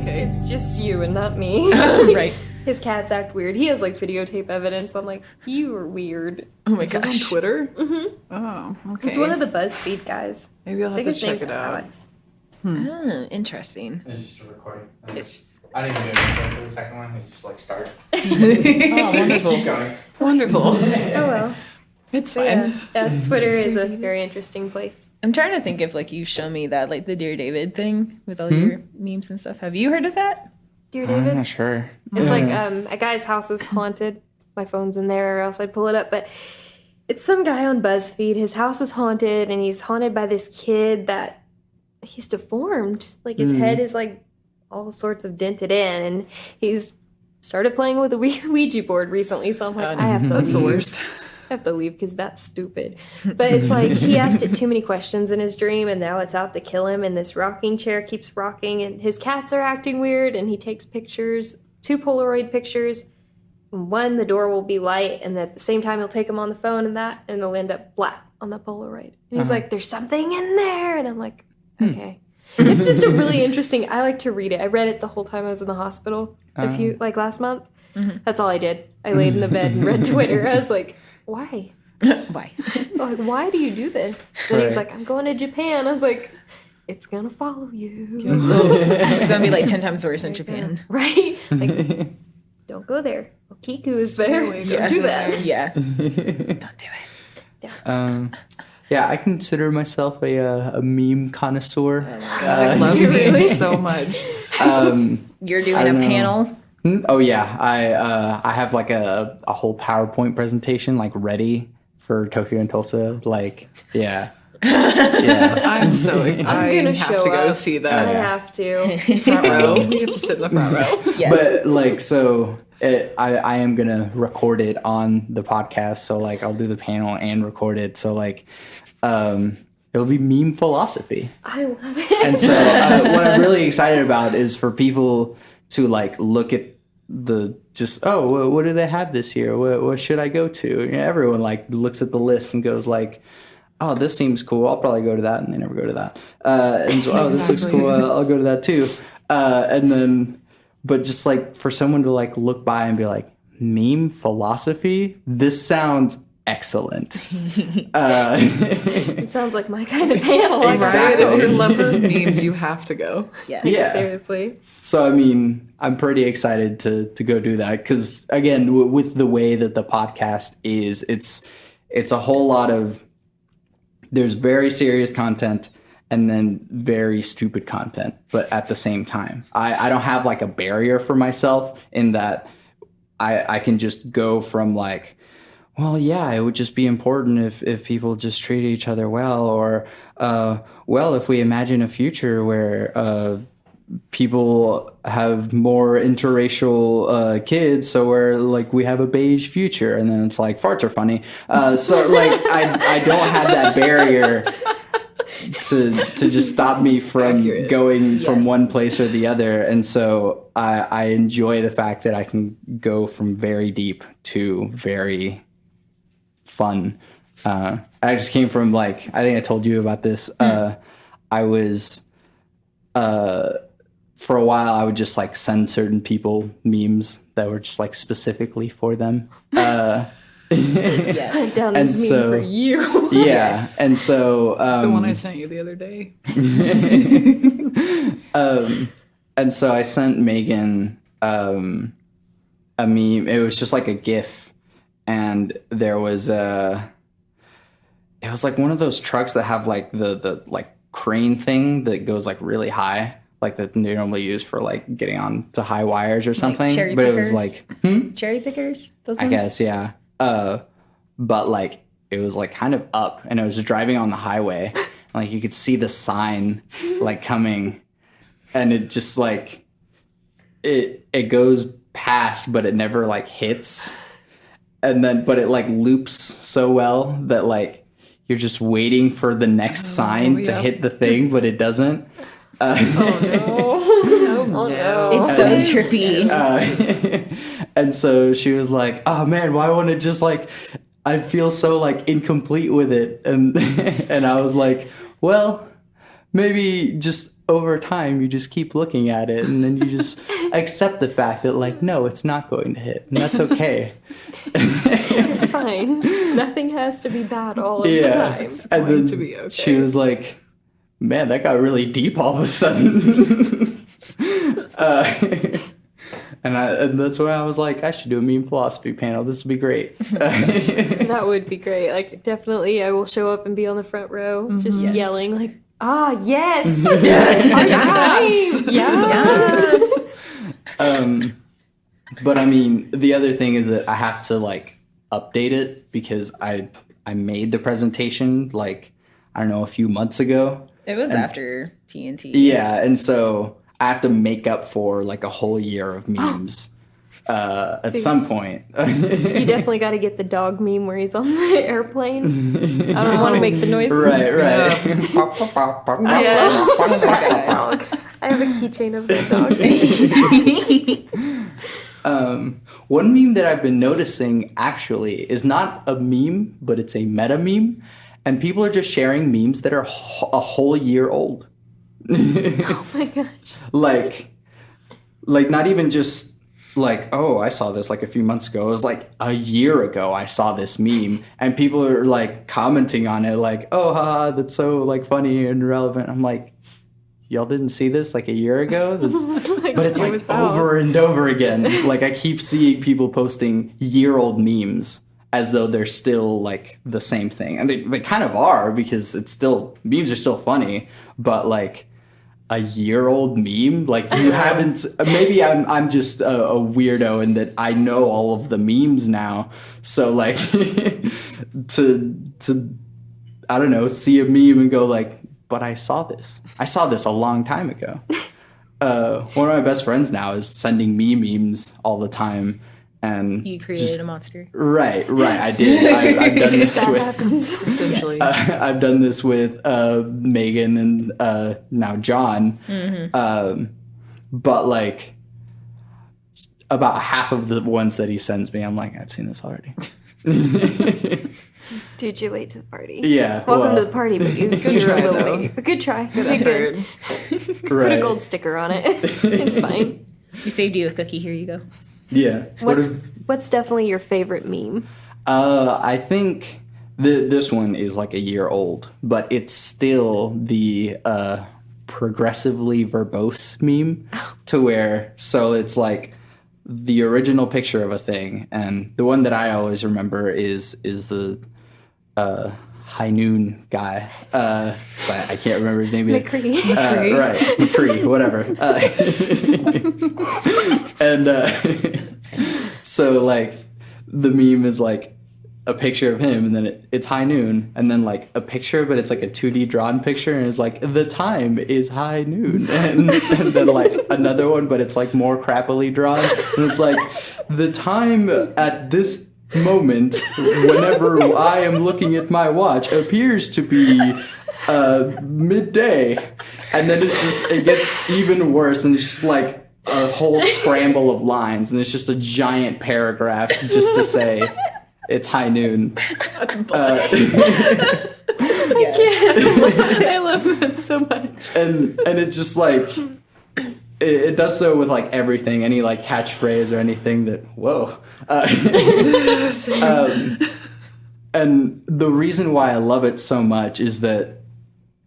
okay. It's just you and not me. Right. His cats act weird. He has like videotape evidence. I'm like, you are weird. Oh my Is this on gosh. Twitter? Mm-hmm. Oh, okay. It's one of the BuzzFeed guys. Maybe I'll I have think to his check name's it out. Alex. Oh, interesting. It's just a recording. It's I didn't do anything for the second one. It's just like start. oh, Just wonderful. keep going. Wonderful. Oh well. It's But fine. yeah, Twitter is a very interesting place. I'm trying to think if like you show me that like the Dear David thing with all your memes and stuff. Have you heard of that? Dear I'm David. not sure. It's like a guy's house is haunted. My phone's in there, or else I'd pull it up. But it's some guy on BuzzFeed. His house is haunted, and he's haunted by this kid that he's deformed. Like his head is like all sorts of dented in, and he's started playing with a Ouija board recently. So I'm like, I have to That's the leave. worst. I have to leave because that's stupid. But it's like he asked it too many questions in his dream, and now it's out to kill him. And this rocking chair keeps rocking, and his cats are acting weird. And he takes pictures, 2 Polaroid pictures. One, the door will be light, and at the same time, he'll take them on the phone, and it'll end up black on the Polaroid. And he's like, "There's something in there," and I'm like, "Okay." It's just a really interesting. I like to read it. I read it the whole time I was in the hospital. Last month. That's all I did. I laid in the bed and read Twitter. I was like, why? Why? Like, why do you do this? Then he's Right. like, I'm going to Japan. I was like, it's gonna follow you. It's gonna be like 10 times worse in Japan. Right? Like, don't go there. Kiku is there. away Don't from do there. that. Yeah. Don't do it. Yeah, I consider myself a meme connoisseur. I love memes so much. You're doing I a don't know. panel. Oh yeah, I have like a whole PowerPoint presentation like ready for Tokyo and Tulsa. Like, yeah. I'm so I gonna have show to go up. see I that. have to. Front row. We have to sit in the front row. Yes. But like, so I am gonna record it on the podcast. So like, I'll do the panel and record it. So like, it'll be meme philosophy. I love it. And so what I'm really excited about is for people to like look at what do they have this year? What should I go to? You know, everyone like looks at the list and goes like, oh, this seems cool. I'll probably go to that, and they never go to that. And so, oh, this looks Exactly. cool. I'll go to that too. And then, but just like for someone to like look by and be like, meme philosophy. This sounds excellent. It sounds like my kind of panel. Like, Right? If you're Exactly. a lover of memes, you have to go. Yes. Yeah. Seriously. So, I mean, I'm pretty excited to go do that because, again, with the way that the podcast is, it's a whole lot of, there's very serious content and then very stupid content, but at the same time. I don't have like a barrier for myself in that I can just go from like, well, yeah, it would just be important if people just treated each other well, or, well, if we imagine a future where people have more interracial kids, so we're like we have a beige future, and then it's like farts are funny. So like I don't have that barrier to just stop me from Accurate. going from Yes. one place or the other, and so I enjoy the fact that I can go from very deep to very fun. I just came from like, I think I told you about this. I was for a while I would just like send certain people memes that were just like specifically for them. Yes. I've done And this meme so- for you. Yeah, and so The one I sent you the other day. and so I sent Megan a meme. It was just like a GIF, and there was it was like one of those trucks that have like the like crane thing that goes like really high, like that they normally use for like getting on to high wires or something. cherry But it was pickers? like, Cherry pickers? Those I ones? guess, yeah. But like it was like kind of up, and it was driving on the highway. Like you could see the sign like coming, and it just like it goes past, but it never like hits. And then but it like loops so well that like you're just waiting for the next sign to yeah. hit the thing, but it doesn't. Oh no. It's so trippy. And so she was like, "Oh man, why wouldn't it just like? I feel so like incomplete with it." And and I was like, "Well, maybe just over time you just keep looking at it and then you just accept the fact that like, no, it's not going to hit, and that's okay. It's fine. Nothing has to be bad all of the time. It's And going then to be okay. she was like, man, that got really deep all of a sudden. And that's why I was like, I should do a meme philosophy panel. This would be great. That would be great. Like, definitely, I will show up and be on the front row, just Yes. yelling like, yes, Yes. yes. But I mean, the other thing is that I have to like update it because I made the presentation like, I don't know, a few months ago. It was after TNT. Yeah, and so I have to make up for like a whole year of memes at some point. You definitely got to get the dog meme where he's on the airplane. I don't want to make the noises. Right. Yes. That dog. I have a keychain of that dog. One meme that I've been noticing actually is not a meme, but it's a meta meme, and people are just sharing memes that are a whole year old. Oh my gosh. Like not even just like, oh, I saw this like a few months ago. It was like a year ago I saw this meme, and people are like commenting on it like, oh, haha, that's so like funny and relevant. I'm like, y'all didn't see this like a year ago? But it's like over and over again. Like I keep seeing people posting year-old memes as though they're still like the same thing. And they kind of are, because it's still, memes are still funny, but like a year-old meme, like you haven't, maybe I'm just a weirdo in that I know all of the memes now. So like to I don't know, see a meme and go like, but I saw this a long time ago. One of my best friends now is sending me memes all the time. And You created a monster. Right. I did. I've done this That with happens. Essentially. I've done this with Megan and now John. But like about half of the ones that he sends me, I'm like, I've seen this already. Dude, you're late to the party. Yeah. Welcome to the party, but you're try, a little though. late. A good try. Good Be good. effort. Put Right. a gold sticker on it. It's fine. We saved you a cookie. Here you go. Yeah. What's definitely your favorite meme? I think this one is like a year old, but it's still the progressively verbose meme to where, so it's like the original picture of a thing, and the one that I always remember is the High Noon guy. So I can't remember his name yet. McCree. Right, McCree, whatever. And so like the meme is like a picture of him, and then it's high noon, and then like a picture, but it's like a 2D drawn picture, and it's like the time is high noon, and then like another one, but it's like more crappily drawn, and it's like the time at this moment, whenever I am looking at my watch, appears to be midday, and then it gets even worse, and it's just like a whole scramble of lines, and it's just a giant paragraph just to say it's high noon. I love that so much. And it's just like it does so with like everything, any like catchphrase or anything that and the reason why I love it so much is that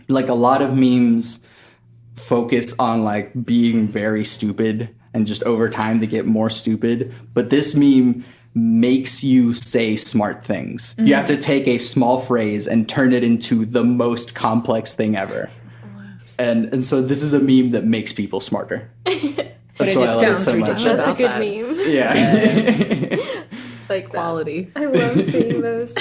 like a lot of memes focus on like being very stupid, and just over time they get more stupid, but this meme makes you say smart things. You have to take a small phrase and turn it into the most complex thing ever. And so this is a meme that makes people smarter. That's why I love it so much. That's a About good that. meme. Yeah. Like Quality. I love seeing those.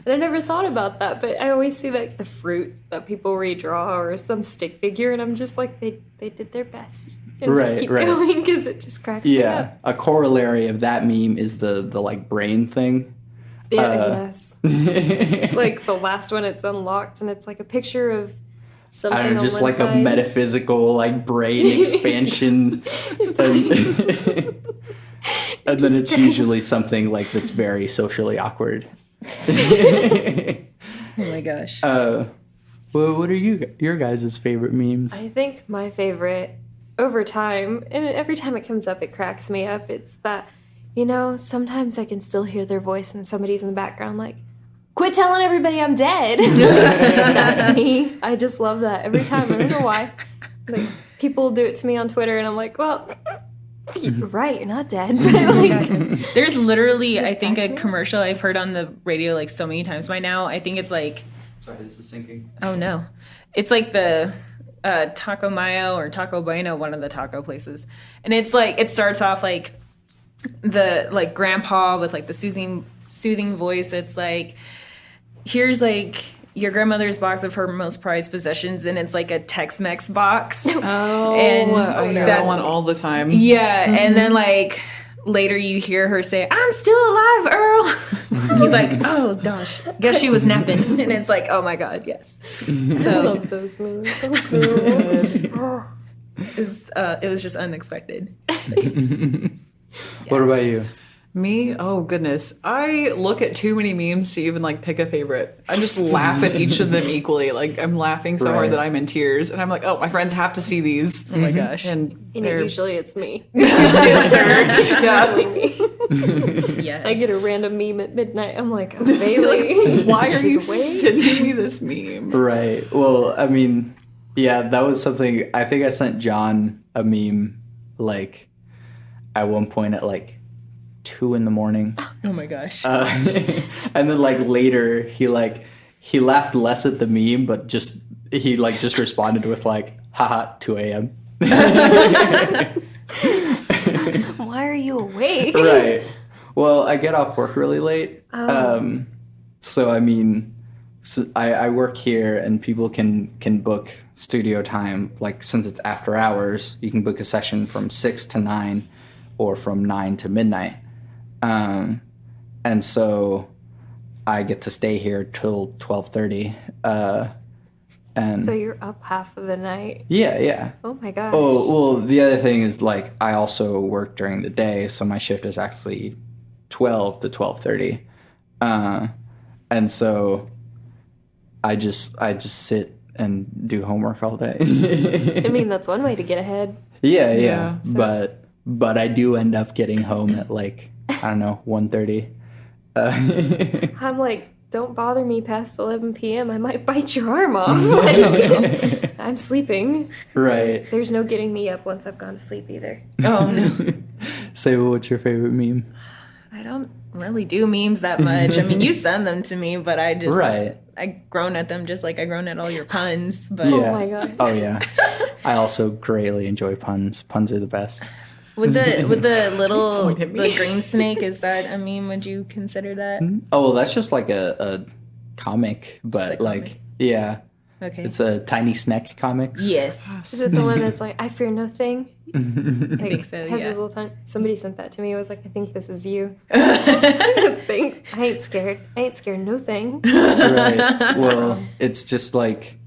And I never thought about that, but I always see like the fruit that people redraw or some stick figure, and I'm just like, they did their best. And just Right, keep right. going because it just cracks me Yeah. up. A corollary of that meme is the like brain thing. Yeah, yes. Like the last one, it's unlocked, and it's like a picture of something I don't know, on just one like side. a metaphysical like brain expansion. And then it's usually something like that's very socially awkward. Oh my gosh. Well, what are your guys' favorite memes? I think my favorite over time, and every time it comes up, it cracks me up. It's that, sometimes I can still hear their voice and somebody's in the background like, quit telling everybody I'm dead. That's me. I just love that every time. I don't know why. Like, people do it to me on Twitter, and I'm like, well, you're right, you're not dead. But like, there's literally, just I think, a cracks me up. commercial I've heard on the radio like so many times by now. I think it's like, Sorry, this is sinking. oh no, it's like the Taco Mayo or Taco Bueno, one of the taco places, and it's like it starts off like the like grandpa with like the soothing voice. It's like, here's like your grandmother's box of her most prized possessions, and it's like a Tex-Mex box. Oh, And I hear that one all the time. Yeah, and then like later you hear her say, "I'm still alive, Earl." He's like, "Oh gosh, guess she was napping," and it's like, "Oh my god, yes." I So love those movies. So it was just unexpected. What about you? Me? Oh, goodness. I look at too many memes to even, like, pick a favorite. I just laugh at each of them equally. Like, I'm laughing so Right. hard that I'm in tears. And I'm like, oh, my friends have to see these. Oh my gosh. And And usually it's me. yeah. Usually me. Yes. I get a random meme at midnight. I'm like, oh, Bailey. Why are you She's awake? sending me this meme? Right. Well, I mean, yeah, that was something. I think I sent John a meme, like, at one point at like 2 a.m. Oh my gosh. And then like later he laughed less at the meme, but he just responded with like, haha, 2 a.m. Why are you awake? Right. Well, I get off work really late. Oh. So I mean, I work here and people can book studio time. Like, since it's after hours, you can book a session from 6 to 9 or from 9 to midnight. And so I get to stay here till 12:30. And So you're up half of the night. yeah. Oh my gosh. Oh, well, the other thing is, like, I also work during the day, so my shift is actually 12 to 12:30. And so I just sit and do homework all day. I mean, that's one way to get ahead. Yeah. So- But I do end up getting home at like, I don't know, 1:30. I'm like, don't bother me past 11 p.m. I might bite your arm off. Like, I'm sleeping. Right. There's no getting me up once I've gone to sleep either. Oh no. Say, what's your favorite meme? I don't really do memes that much. I mean, you send them to me, but I just Right. I groan at them just like I groan at all your puns. But Oh my God. Oh yeah. I also greatly enjoy puns. Puns are the best. with the little Point at me. the green snake, is that a meme? Would you consider that? Oh, well, that's just like a comic, but a like, comic. yeah, Okay. it's a Tiny Snack Comics. Yes. Is it the one that's like, I fear no thing? Like, think so, has yeah. his little tongue. Somebody sent that to me. I was like, I think this is you. I ain't scared. I ain't scared no thing. Right. Well, it's just like,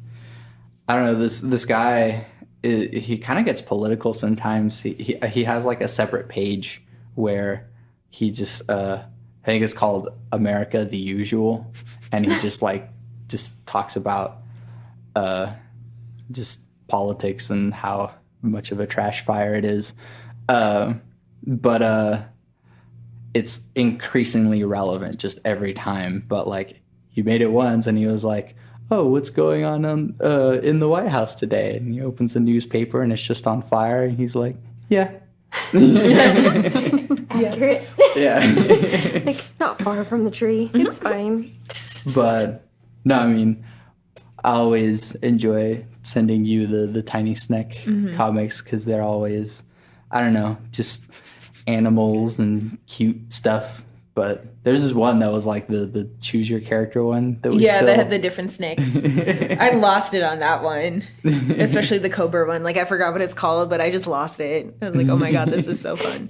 I don't know, this guy, he kind of gets political sometimes. He has like a separate page where he just I think it's called America the Usual, and he just talks about just politics and how much of a trash fire it is. But it's increasingly relevant just every time. But like, he made it once and he was like, oh, what's going on in the White House today? And he opens the newspaper and it's just on fire. And he's like, yeah. Accurate. Yeah. Like, not far from the tree. It's fine. But no, I mean, I always enjoy sending you the Tiny Snack comics because they're always, I don't know, just animals and cute stuff. But there's this one that was like the choose your character one that was Yeah, still... they had the different snakes. I lost it on that one, especially the Cobra one. Like, I forgot what it's called, but I just lost it. I was like, oh my God, this is so fun.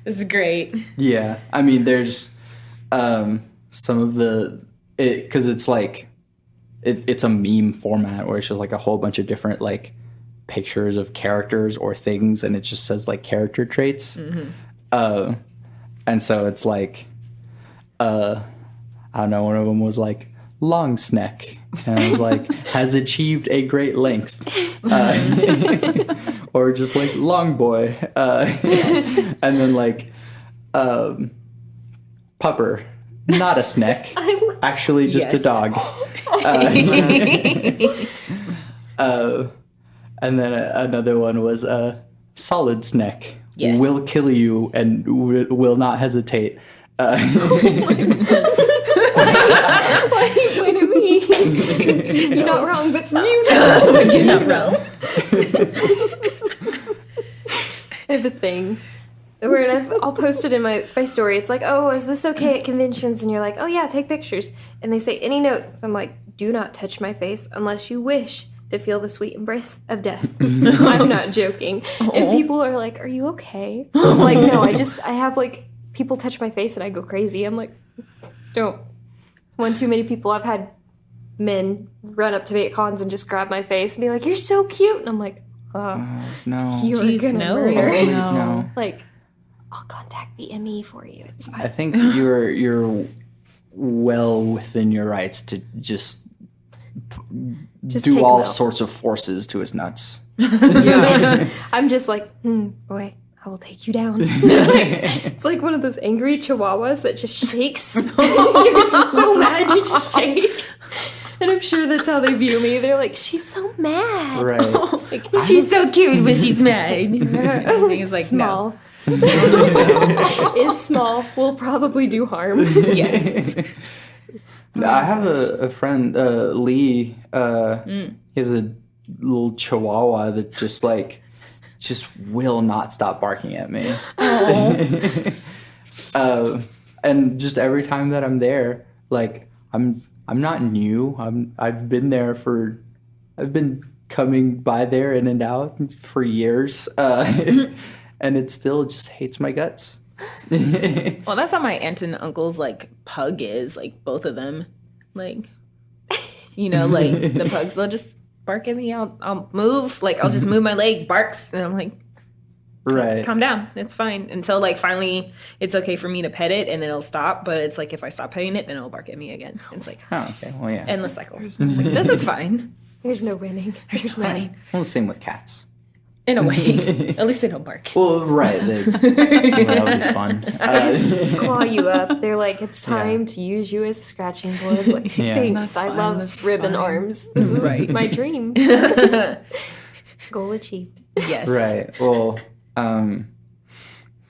This is great. Yeah, I mean, there's some of because it's like it's a meme format where it's just like a whole bunch of different like pictures of characters or things, and it just says like character traits. And so it's like, I don't know, one of them was like long snack, and I was like, has achieved a great length. Or just like long boy. And then like pupper, not a snack. Actually just a Yes. dog. And then another one was solid snack. Yes. Will kill you and will not hesitate. Why do you point at me? You're not wrong, but stop. You're not wrong. I have a thing where I'll post it in my story. It's like, oh, is this okay at conventions? And you're like, oh yeah, take pictures. And they say, any notes? I'm like, do not touch my face unless you wish to feel the sweet embrace of death. I'm not joking. And people are like, are you okay? I'm like, no, I have like, people touch my face and I go crazy. I'm like, don't. One too many people. I've had men run up to me at cons and just grab my face and be like, you're so cute. And I'm like, Oh, no. you're Jeez, gonna no. murder. Oh, please, no. Like, I'll contact the ME for you. It's fine. I think you're well within your rights to just Just do take all him out. sorts of forces to his nuts. I'm just like, boy, I will take you down. It's like one of those angry chihuahuas that just shakes. You're just so mad you just shake. And I'm sure that's how they view me. They're like, she's so mad. Right. Like, She's so cute when she's mad. He's like, small. Is small. Will probably do harm. Yes. I have a friend, Lee. He has a little chihuahua that just will not stop barking at me. And just every time that I'm there, like I'm not new. I've been there I've been coming by there in and out for years, and it still just hates my guts. Well, that's how my aunt and uncle's like pug is, like both of them. Like, like the pugs, they'll just bark at me. I'll move. Like, I'll just move my leg, barks, and I'm like, Right. calm down. It's fine. Until like finally it's okay for me to pet it and then it'll stop. But it's like if I stop petting it, then it'll bark at me again. It's like Oh, okay. Well, yeah. endless cycle. It's like, this is fine. There's no winning. There's no Fine. Well, the same with cats. In a way. At least they don't bark. Well, right. That would be fun. claw you up. They're like, it's time to use you as a scratching board. Like, Yeah. thanks. That's I fine, love this is ribbon fine. arms. This is Right. my dream. Goal achieved. Yes. Right. Well,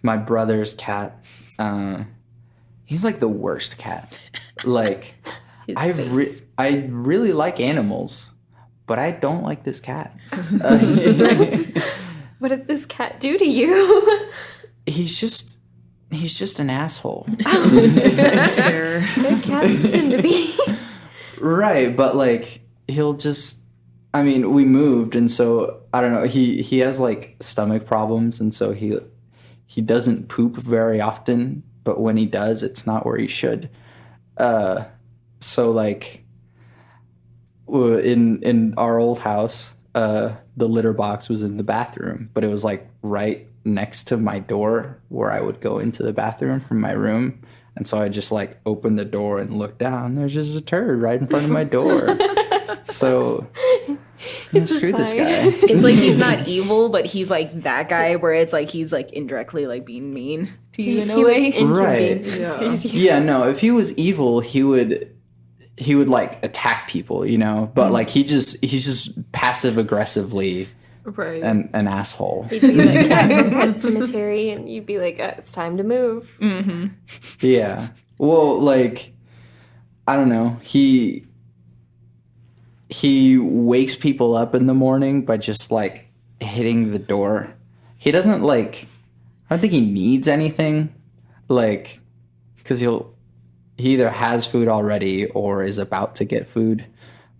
my brother's cat, he's like the worst cat. Like, His I face. really like animals, but I don't like this cat. What did this cat do to you? He's just an asshole. That's fair. Their cats tend to be. Right, but like he'll just I mean, we moved and so I don't know, he has like stomach problems and so he doesn't poop very often, but when he does, it's not where he should. So like in our old house, the litter box was in the bathroom, but it was like right next to my door where I would go into the bathroom from my room. And so I just like opened the door and looked down. There's just a turd right in front of my door. So It's a screw this sign. guy. It's like he's not evil, but he's like that guy where it's like he's like indirectly like being mean to you in a He would way. inconvenience you. Yeah, no, if he was evil, he would like attack people, you know? But like he's just passive aggressively Right. an asshole. He'd be like cat from Pet Cemetery, and you'd be like, it's time to move. Yeah. Well, like I don't know. He wakes people up in the morning by just like hitting the door. He doesn't like I don't think he needs anything like cuz he either has food already or is about to get food,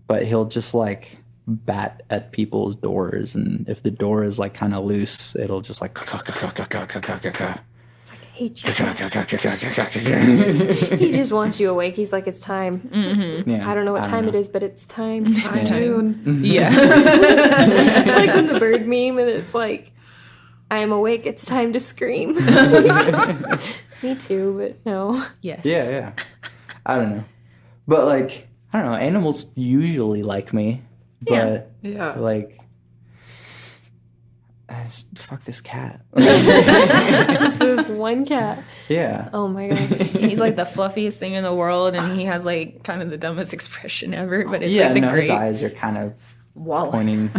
but he'll just like bat at people's doors, and if the door is like kind of loose, it'll just like It's like, I hate you. yeah. He just wants you awake. He's like, it's time. I don't know what time it is, but it's time. High noon. Yeah. It's like when the bird meme, and it's like, I am awake. It's time to scream. Me too, but no. Yes. Yeah. I don't know. But like, I don't know, animals usually like me. But Yeah. like, fuck this cat. Just this one cat. Yeah. Oh my gosh. He's like the fluffiest thing in the world, and he has like kind of the dumbest expression ever. But it's Yeah, like the no, great. his eyes are kind of Wall. pointing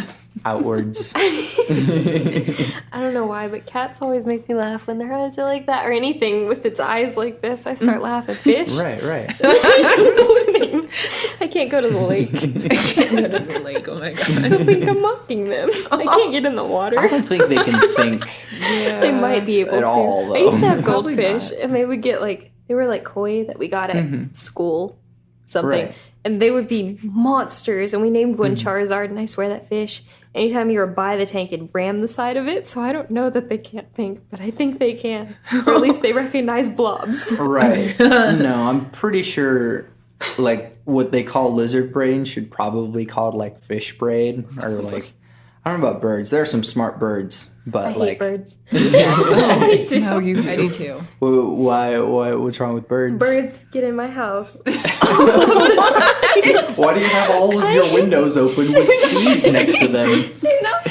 outwards. I don't know why, but cats always make me laugh when their eyes are like that, or anything with its eyes like this. I start laughing. Fish. Right. I can't go to the lake. Like, oh my god. They'll think I'm mocking them. I can't get in the water. I don't think they can think. They might be able At to. all, though. I used to have Probably goldfish, not. and they would get like they were like koi that we got at school, something, Right. and they would be monsters. And we named one Charizard, and I swear that fish, anytime you were by the tank, it rammed the side of it. So I don't know that they can't think, but I think they can, or at least they recognize blobs. Right. No, I'm pretty sure like what they call lizard brain should probably called like fish brain or like I don't know about birds. There are some smart birds, but I like hate birds. I do. No, you do. I do too. why what's wrong with birds? Birds get in my house. Why do you have all of your windows open with seeds next to them? They're not.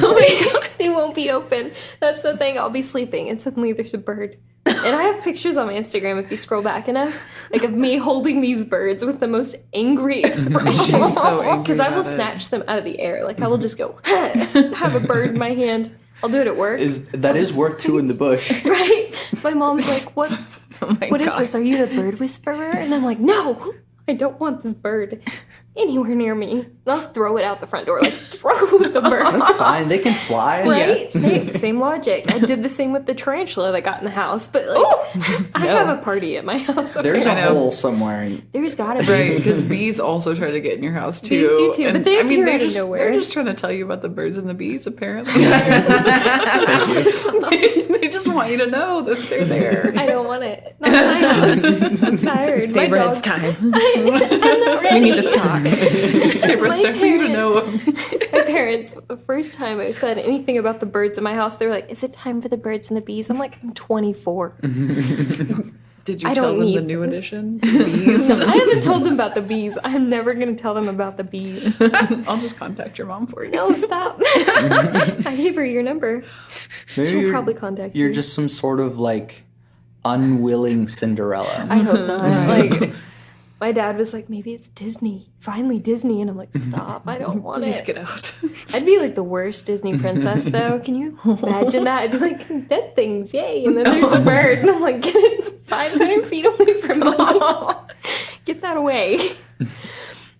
Oh my god. They won't be open. That's the thing. I'll be sleeping and suddenly there's a bird. And I have pictures on my Instagram if you scroll back enough, like of me holding these birds with the most angry expression. She's so angry Because I will about it. snatch them out of the air. Like I will just go have a bird in my hand. I'll do it at work. That is work too in the bush. Right? My mom's like, What Oh my is god. this? Are you the bird whisperer? And I'm like, no, I don't want this bird anywhere near me. And I'll throw it out the front door, like throw the bird. That's fine. They can fly. Right? Same logic. I did the same with the tarantula that got in the house, but like, I have a party at my house. There's a apparently. hole somewhere. There's gotta be. Right, because bees also try to get in your house too. Bees do too, but And, they appear they out of just, nowhere. They're just trying to tell you about the birds and the bees, apparently. they just want you to know that they're there. I don't want it. Not in my house. I'm tired. My Sabra, dog's it's time. I'm not ready. We need this talk. Sabra, it's My time for you to parents- know. My parents, the first time I said anything about the birds in my house, they were like, "Is it time for the birds and the bees?" I'm like, "I'm 24." Did you I tell don't them the need new this. edition? Bees. I haven't told them about the bees. I'm never going to tell them about the bees. I'll just contact your mom for you. No, stop. I gave her your number. Maybe She'll you're- probably contact You're you. just some sort of like unwilling Cinderella. I hope not. Like, my dad was like, maybe it's Disney. Finally Disney. And I'm like, stop. I don't want Please it. get out. I'd be like the worst Disney princess, though. Can you imagine that? I'd be like, dead things, yay. And then there's a bird. And I'm like, get it 500 feet away from me. Get that away.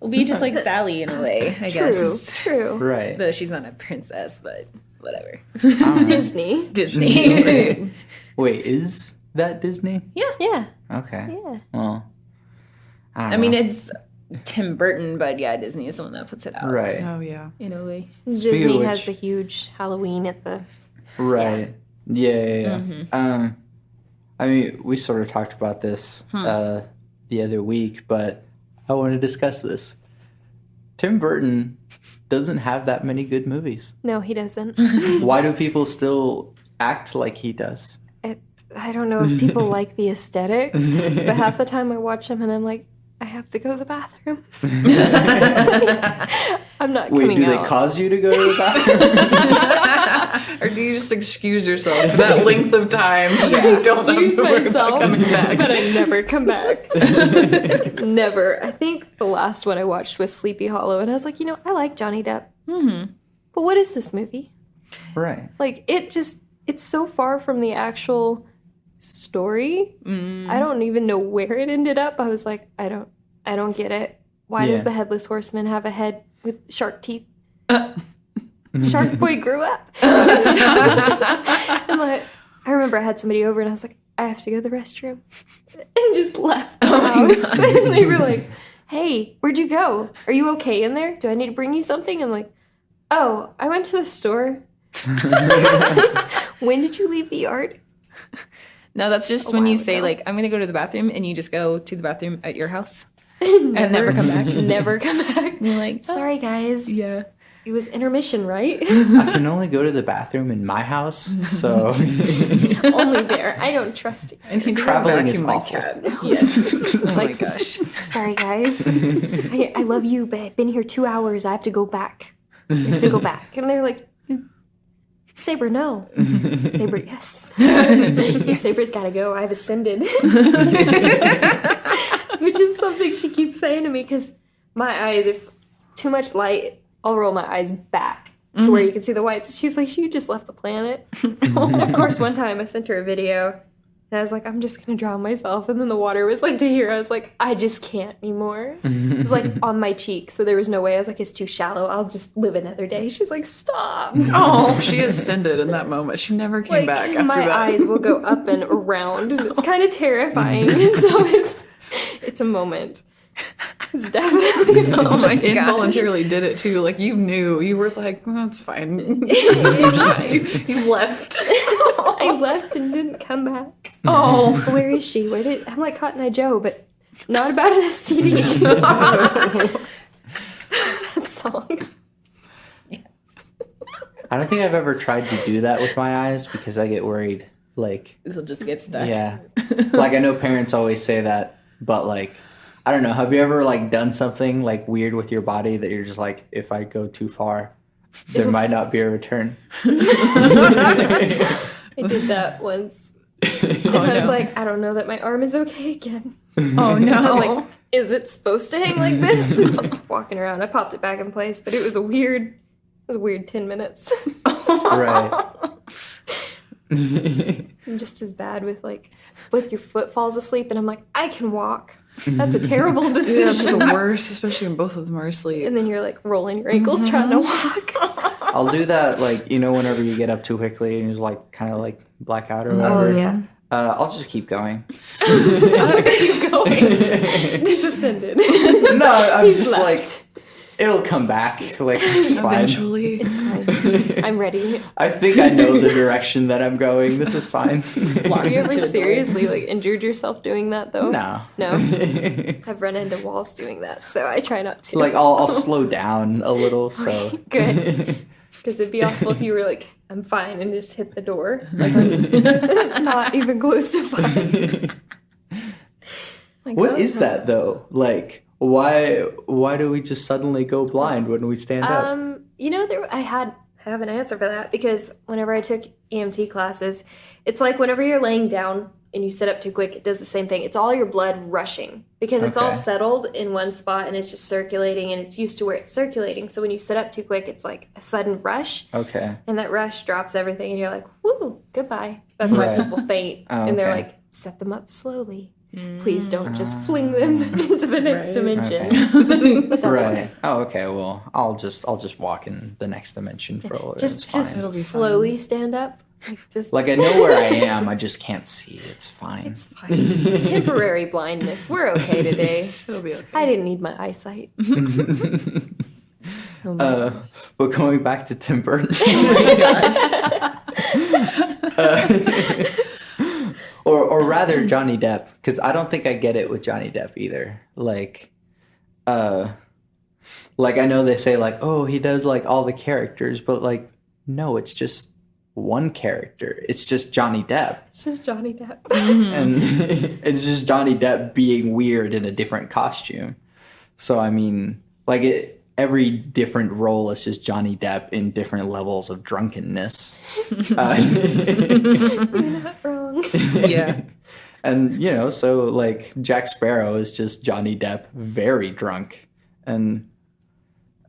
We'll be just like Sally in a way, I True. guess. True. Right. Though she's not a princess, but whatever. Disney. Disney. Wait, is that Disney? Yeah. Okay. Yeah. Well, I I don't mean, know. it's Tim Burton, but yeah, Disney is the one that puts it out. Right. Oh, yeah. In a way. Disney which- has the huge Halloween at the. Right. Yeah. I mean, we sort of talked about this the other week, but I want to discuss this. Tim Burton doesn't have that many good movies. No, he doesn't. Why do people still act like he does? I don't know if people like the aesthetic, but half the time I watch him and I'm like, I have to go to the bathroom. I'm not Wait, coming do out. they cause you to go to the bathroom? Or do you just excuse yourself for that length of time so you don't have Excuse to worry myself, about coming back? but I never come back. Never. I think the last one I watched was Sleepy Hollow, and I was like, I like Johnny Depp. Mm-hmm. But what is this movie? Right. Like, it's so far from the actual story. I don't even know where it ended up. I was like, I don't get it. Why Yeah. does the Headless Horseman have a head with shark teeth? Shark Boy grew up. And so, I'm like, I remember I had somebody over and I was like, I have to go to the restroom. And just left the house. And they were like, hey, where'd you go? Are you okay in there? Do I need to bring you something? I'm like, oh, I went to the store. When did you leave the yard? No, that's just A when you while say, ago. like, I'm going to go to the bathroom, and you just go to the bathroom at your house and never come back. Never come back. You're like, Sorry, guys. yeah. It was intermission, right? I can only go to the bathroom in my house, so Only there. I don't trust it. And he did Traveling is vacuum my awful. cat. Yes. Oh my Like- gosh. Sorry, guys. I love you, but I've been here 2 hours. I have to go back. I have to go back. And they're like, Sabra, no. Sabra, yes. Sabra's got to go. I've ascended. Which is something she keeps saying to me because my eyes, if too much light, I'll roll my eyes back to where you can see the whites. She's like, you just left the planet. Of course, one time I sent her a video and I was like, I'm just going to drown myself. And then the water was like to here. I was like, I just can't anymore. It was like on my cheek. So there was no way. I was like, it's too shallow. I'll just live another day. She's like, stop. Oh, she ascended in that moment. She never came Like, back after my that. eyes will go up and around. And it's kind of terrifying. So it's a moment. It's definitely a moment. Just my gosh. involuntarily did it too. Like you knew. You were like, well, it's fine. You left. I left and didn't come back. Oh. Where is she? I'm like Cotton Eye Joe, but not about an STD. That song. I don't think I've ever tried to do that with my eyes because I get worried. Like, It'll just get stuck. yeah, like I know parents always say that, but like, I don't know. Have you ever like done something like weird with your body that you're just like, if I go too far, there It'll might not be a return? I did that once. And I was like, I don't know that my arm is okay again. Oh no. I was like, is it supposed to hang like this? Just walking around. I popped it back in place, but it was a weird 10 minutes. Right. I'm just as bad with your foot falls asleep and I'm like, I can walk. That's a terrible Yeah, it's the decision. worst, especially when both of them are asleep. And then you're like rolling your ankles trying to walk. I'll do that, like, whenever you get up too quickly and you just like kind of like black out or Oh whatever. yeah. I'll just keep going. Keep going. He's ascended. No, I'm He's just left. like, it'll come back. Like, it's fine. Eventually. It's fine. I'm ready. I think I know the direction that I'm going. This is fine. Have you ever seriously injured yourself doing that though? No. No. I've run into walls doing that, so I try not to. Like, I'll slow down a little, so. Good. Because it'd be awful if you were like, I'm fine, and just hit the door. Like, it's not even close to fine. Like, What oh, is that, though? Like, why do we just suddenly go blind when we stand up? I have an answer for that because whenever I took EMT classes, it's like whenever you're laying down and you sit up too quick, it does the same thing. It's all your blood rushing because it's all Okay. settled in one spot and it's just circulating and it's used to where it's circulating. So when you sit up too quick, it's like a sudden rush Okay. and that rush drops everything and you're like, woo, goodbye. That's why Right. people faint. Oh, And they're okay. like, set them up slowly. Please don't just fling them into the next Right. dimension. But that's Right. why. Oh, okay. Well, I'll just walk in the next dimension for a little bit. It's Just fine. It'll be slowly stand up. Just Like, I know where I am. I just can't see. It's fine. it's fine. Temporary blindness. We're okay today. It'll be okay. I didn't need my eyesight. Oh my But going back to Tim Burton. Or rather Johnny Depp, because I don't think I get it with Johnny Depp either. Like I know they say like, oh, he does like all the characters, but like, no, it's just one character. It's just Johnny Depp, It's just Johnny Depp. and it's just Johnny Depp being weird in a different costume. So I mean, like every different role is just Johnny Depp in different levels of drunkenness. You're not wrong. Yeah. And, so like Jack Sparrow is just Johnny Depp very drunk. And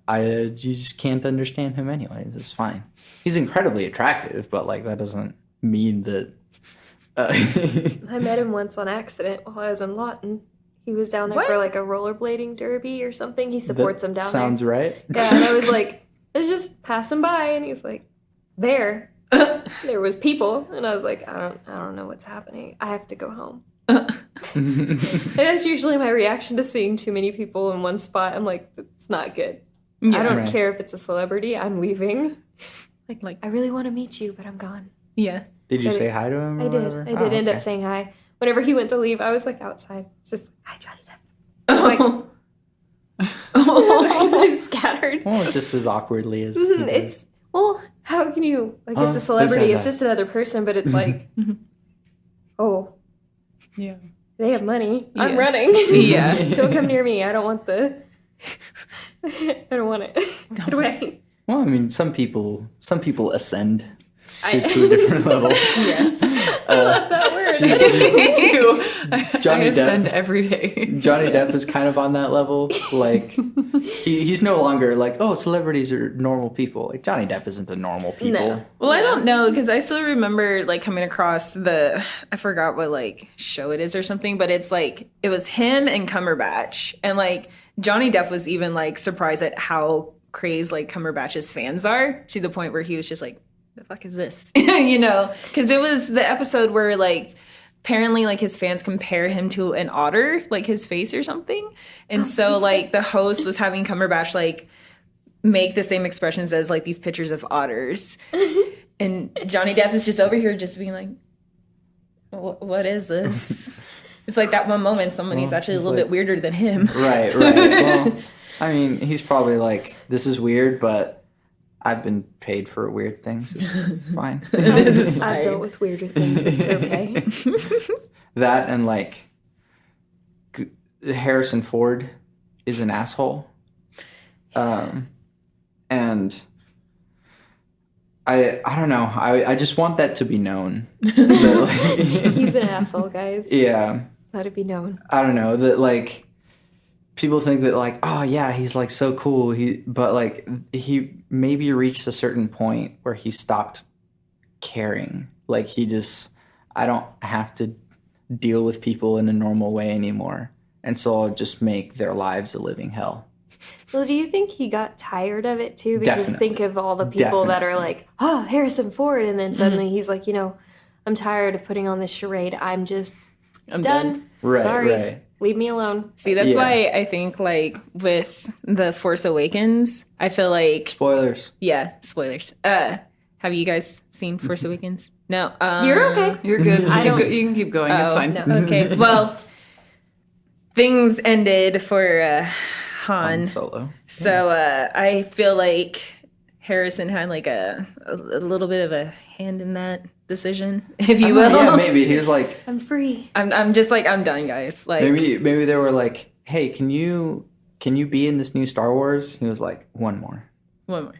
you just can't understand him anyway. It's fine. He's incredibly attractive, but like that doesn't mean that. I met him once on accident while I was in Lawton. He was down there What? for like a rollerblading derby or something. He supports him down Sounds right. there. Yeah, and I was like, I was just passing by, and he's like, there. There was people, and I was like, I don't know what's happening. I have to go home. And that's usually my reaction to seeing too many people in one spot. I'm like, it's not good. I don't Right. care if it's a celebrity. I'm leaving. Like, I really want to meet you, but I'm gone. yeah. Did you I say did. hi to him? Or I did. whatever? I did Oh, end up okay. saying hi. Whenever he went to leave, I was like outside. It's just, hi, Johnny Depp. I was like, Because I scattered. Well, just as awkwardly as It's well, how can you like? It's a celebrity. that? It's just another person, but it's like, oh, Yeah. they have money. I'm Yeah. running. Yeah. Don't come near me. I don't want the. I don't want it. Get away. Well, I mean, some people ascend to a different level. Yes. I love that word. Me too. Johnny I ascend Depp. every day. Johnny Depp is kind of on that level. Like, he's no longer like, oh, celebrities are normal people. Like, Johnny Depp isn't a normal people. No. Well, I don't know because I still remember like coming across I forgot what like show it is or something, but it's like it was him and Cumberbatch, and like Johnny Depp was even like surprised at how crazed like Cumberbatch's fans are to the point where he was just like, "The fuck is this?" You know, because it was the episode where like apparently like his fans compare him to an otter, like his face or something, and so like the host was having Cumberbatch like make the same expressions as like these pictures of otters. And Johnny Depp is just over here just being like, what is this? It's like that one moment somebody's actually a little bit weirder than him. Right. Well, I mean, he's probably like, this is weird, but I've been paid for weird things. This is fine. I've dealt with weirder things. It's okay. That and like Harrison Ford is an asshole. And I don't know. I just want that to be known. That, like, He's an asshole, guys. yeah. Let it be known. I don't know that like people think that like, oh yeah, he's like so cool. But like he maybe reached a certain point where he stopped caring. Like I don't have to deal with people in a normal way anymore. And so I'll just make their lives a living hell. Well, do you think he got tired of it too? Because Definitely. think of all the people that are like, oh, Harrison Ford. And then suddenly he's like, I'm tired of putting on this charade. I'm done. Right, Sorry. right. Leave me alone. See, that's Yeah. why I think like with The Force Awakens, I feel like, Spoilers. yeah, spoilers. Have you guys seen Force Awakens? No. You're okay. You're good. I don't- You can keep going. It's fine. no. Okay. Well, things ended for Han. Solo. So I feel like Harrison had like a little bit of a hand in that decision, if you will. Yeah, maybe he was like, I'm free. I'm just like, I'm done, guys. Like, maybe they were like, hey, can you be in this new Star Wars? He was like, one more. one more.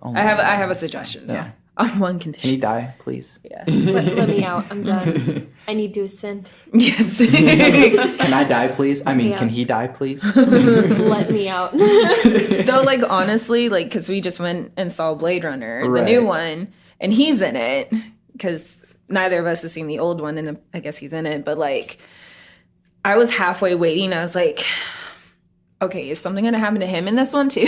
Only I have one I have more. a suggestion. Though. Yeah. On one Can he condition. die, please? Yeah. Let me out. I'm done. I need to ascend. Yes. Can I die, please? I mean, Yeah. can he die, please? Let me out. Though, like, honestly, like, because we just went and saw Blade Runner, the new Right. one, and he's in it, because neither of us has seen the old one, and I guess he's in it, but, like, I was halfway waiting. I was like, okay, is something going to happen to him in this one, too?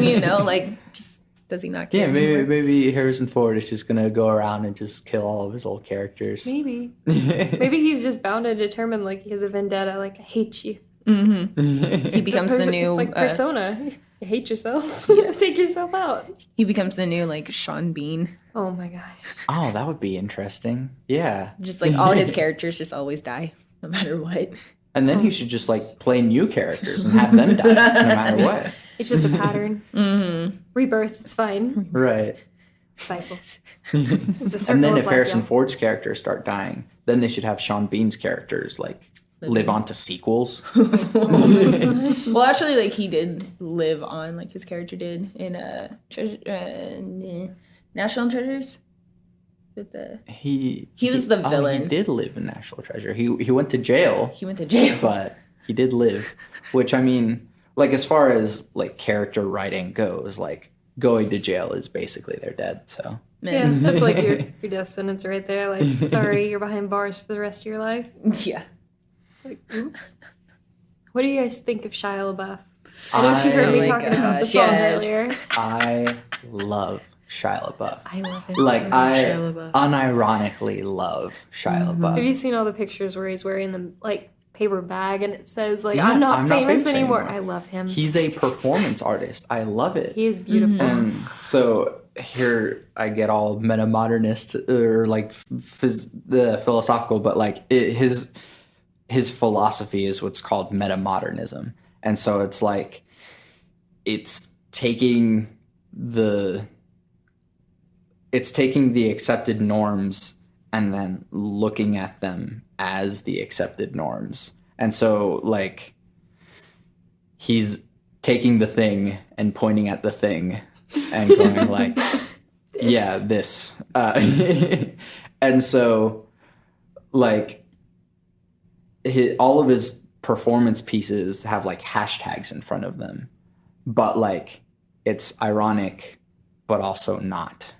You know, like, just, does he not care Yeah, anymore? maybe Harrison Ford is just gonna go around and just kill all of his old characters. Maybe. Maybe he's just bound and determined, like he has a vendetta, like I hate you. He becomes the new... It's like Persona. You hate yourself. Yes. Take yourself out. he becomes the new, like, Sean Bean. Oh my gosh. Oh, that would be interesting. Yeah. Just, like, all his characters just always die, no matter what. And then he should just like play new characters and have them die no matter what. It's just a pattern. Rebirth. It's fine. Right. Cycle. It's a circle And then of if life, Harrison y'all. Ford's characters start dying, then they should have Sean Bean's characters like live on to sequels. Well, actually, like, he did live on, like, his character did in National Treasures. With the He was the villain. He did live in National Treasure. He went to jail, he went to jail. but he did live. Which I mean, like as far as like character writing goes, like going to jail is basically they're dead. So Yeah, that's like your death sentence right there. Like, sorry, you're behind bars for the rest of your life. Yeah. Like, oops. What do you guys think of Shia LaBeouf? I know she heard Oh me my talking about the gosh, song yes. earlier. I love Shia LaBeouf. I love him. Like too. I Shia LaBeouf. unironically love Shia Have LaBeouf. you seen all the pictures where he's wearing the like paper bag and it says like Yeah, I'm not famous anymore. I love him. He's a performance artist. I love it. He is beautiful. And so here I get all meta-modernist or like the philosophical, but like his philosophy is what's called meta-modernism. And so it's like it's taking the accepted norms and then looking at them as the accepted norms. And so like he's taking the thing and pointing at the thing and going like, yeah, this. And so like all of his performance pieces have like hashtags in front of them, but like it's ironic, but also not.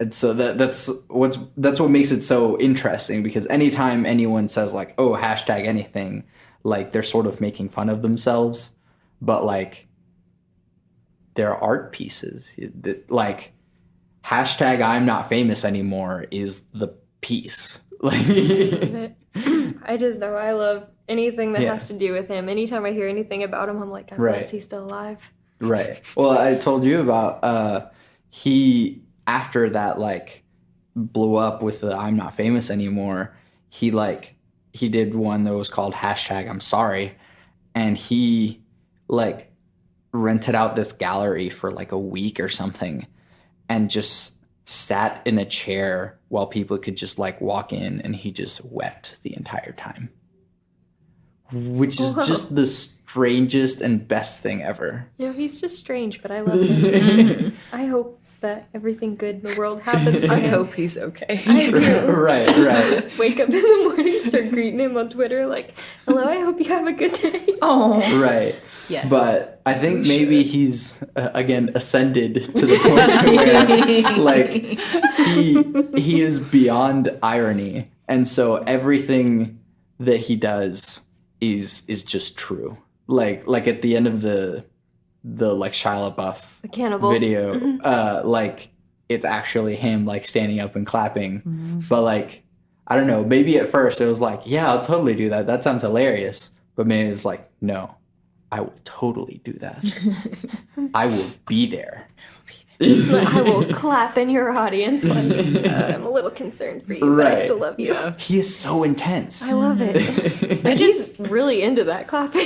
And so that's what makes it so interesting, because anytime anyone says like, oh, hashtag anything, like they're sort of making fun of themselves, but like they're art pieces. Like hashtag I'm not famous anymore is the piece. Like I just know I love anything that Yeah. has to do with him. Anytime I hear anything about him, I'm like, God Right. bless he's still alive. Right. Well, I told you about he, after that like blew up with the I'm not famous anymore, he did one that was called hashtag I'm sorry, and he like rented out this gallery for like a week or something and just sat in a chair while people could just like walk in, and he just wept the entire time, which is just the strangest and best thing ever. You know, he's just strange, but I love him. I hope that everything good in the world happens to I him. hope he's okay. I do. Right. Wake up in the morning, start greeting him on Twitter like, hello, I hope you have a good day. Oh, Right. yes. But I think maybe he's again ascended to the point to where like he is beyond irony, and so everything that he does is just true. Like at the end of the like Shia LaBeouf The cannibal. video, like it's actually him like standing up and clapping. But like I don't know, maybe at first it was like, yeah, I'll totally do that. That sounds hilarious. But maybe it's like, no, I will totally do that. I will be there. I will clap in your audience. Like, I'm a little concerned for you, but I Right. still love you. He is so intense. I love it. Like, he's really into that clapping.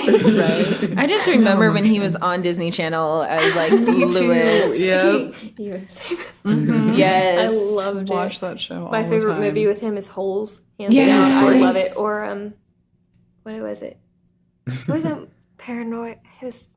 I just remember when he was on Disney Channel as like Me too. Lewis. Yep. You would say that. Mm-hmm. Yes. I loved Watch it. that show. My all favorite the time. movie with him is Holes. Hands Yeah, down. of I love course. it. Or what was it? What was that? Paranoia. His.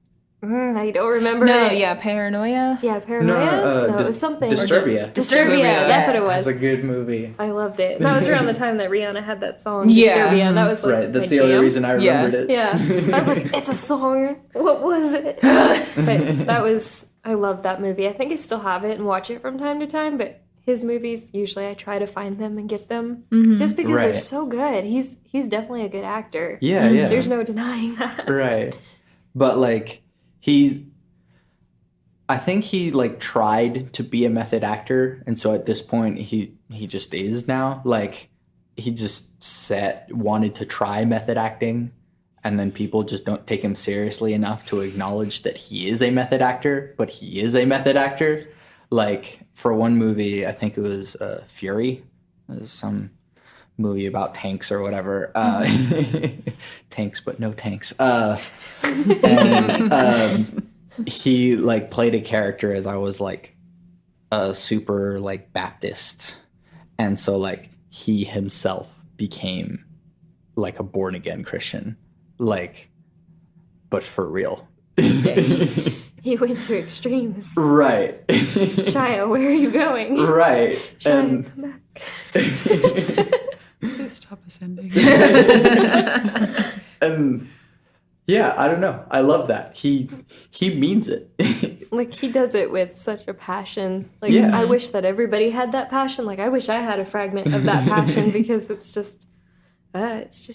I don't remember. No, it. yeah, Paranoia. Yeah, Paranoia. No, it was something. Disturbia. Disturbia. That's what it That's was. a good movie. I loved it. That was around the time that Rihanna had that song, Yeah. Disturbia, and that was like Right. That's my the only jam. reason I remembered it. Yeah, I was like, it's a song. What was it? But that was, I loved that movie. I think I still have it and watch it from time to time. But his movies, usually I try to find them and get them, just because they're Right. so good. He's definitely a good actor. Yeah. There's no denying that. Right. But like I think he like tried to be a method actor, and so at this point he just is now. Like he just wanted to try method acting, and then people just don't take him seriously enough to acknowledge that he is a method actor, but he is a method actor. Like for one movie, I think it was Fury. It was some movie about tanks or whatever. Tanks, but no tanks. He like played a character that was like a super like Baptist, and so like he himself became like a born again Christian, like, but for real. He went to extremes. Right. Shia, where are you going? Right. Shia, And come back. Please stop ascending. and yeah, I don't know. I love that. He means it. Like, he does it with such a passion. Like, Yeah. I wish that everybody had that passion. Like, I wish I had a fragment of that passion, because it's just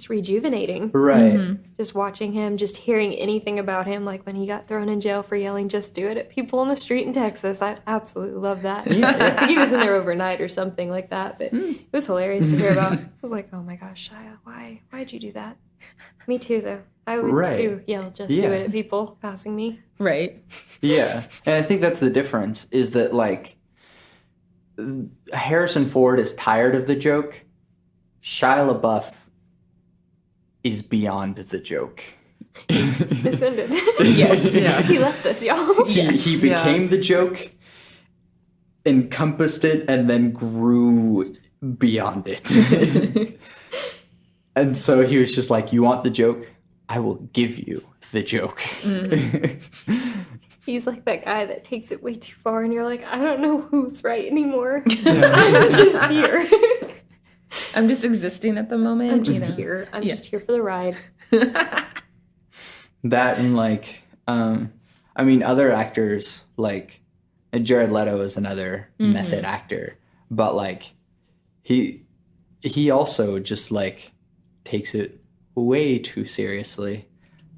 rejuvenating. Right. Just watching him, just hearing anything about him, like when he got thrown in jail for yelling "just do it" at people on the street in Texas. I absolutely love that. I think he was in there overnight or something like that, but it was hilarious to hear about. I was like, oh my gosh, Shia, why'd you do that? Me too, though. I would Right. too yell "just Yeah. do it" at people passing me. Right. Yeah. And I think that's the difference, is that like Harrison Ford is tired of the joke. Shia LaBeouf is beyond the joke. Descended. Yes. Yeah. He left us, y'all. He became the joke, encompassed it, and then grew beyond it. And so he was just like, you want the joke? I will give you the joke. He's like that guy that takes it way too far, and you're like, I don't know who's right anymore. I'm just here. I'm just existing at the moment. I'm just here. I'm just here for the ride. That and like, I mean, other actors like Jared Leto is another method actor, but like he also just like takes it way too seriously.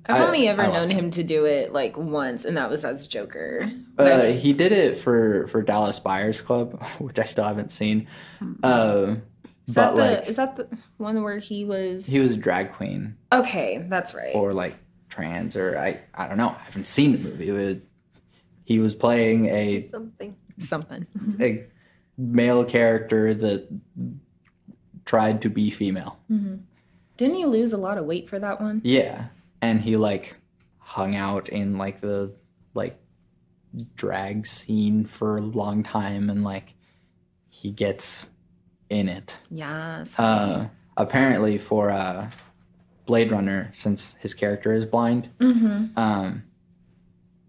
I've only ever known him to do it like once, and that was as Joker. He did it for Dallas Buyers Club, which I still haven't seen. Is that the one where he was? He was a drag queen. Okay, that's right. Or like trans, or I don't know. I haven't seen the movie. He was playing Something. a male character that tried to be female. Didn't he lose a lot of weight for that one? Yeah, and he like hung out in like the like drag scene for a long time, and like he gets in it. Yes. Apparently for Blade Runner, since his character is blind,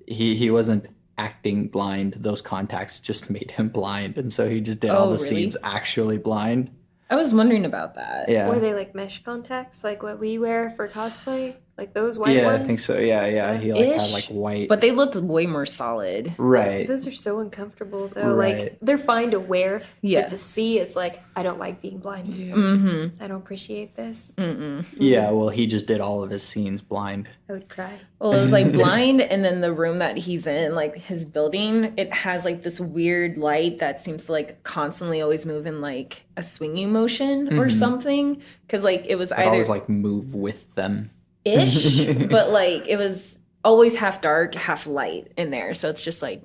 he wasn't acting blind. Those contacts just made him blind, and so he just did all the scenes actually blind. I was wondering about that. Yeah. Were they like mesh contacts, like what we wear for cosplay? Like those white Yeah, ones? I think so. Yeah. He like had like white. But they looked way more solid. Right. Those are so uncomfortable, though. Right. Like, they're fine to wear, Yeah. but to see, it's like, I don't like being blind. Mm-hmm. I don't appreciate this. Yeah, well, he just did all of his scenes blind. I would cry. Well, it was like blind, and then the room that he's in, like his building, it has like this weird light that seems to like constantly always move in like a swinging motion or something. Because like it was I either always like move with them. ish, but like it was always half dark, half light in there. So it's just like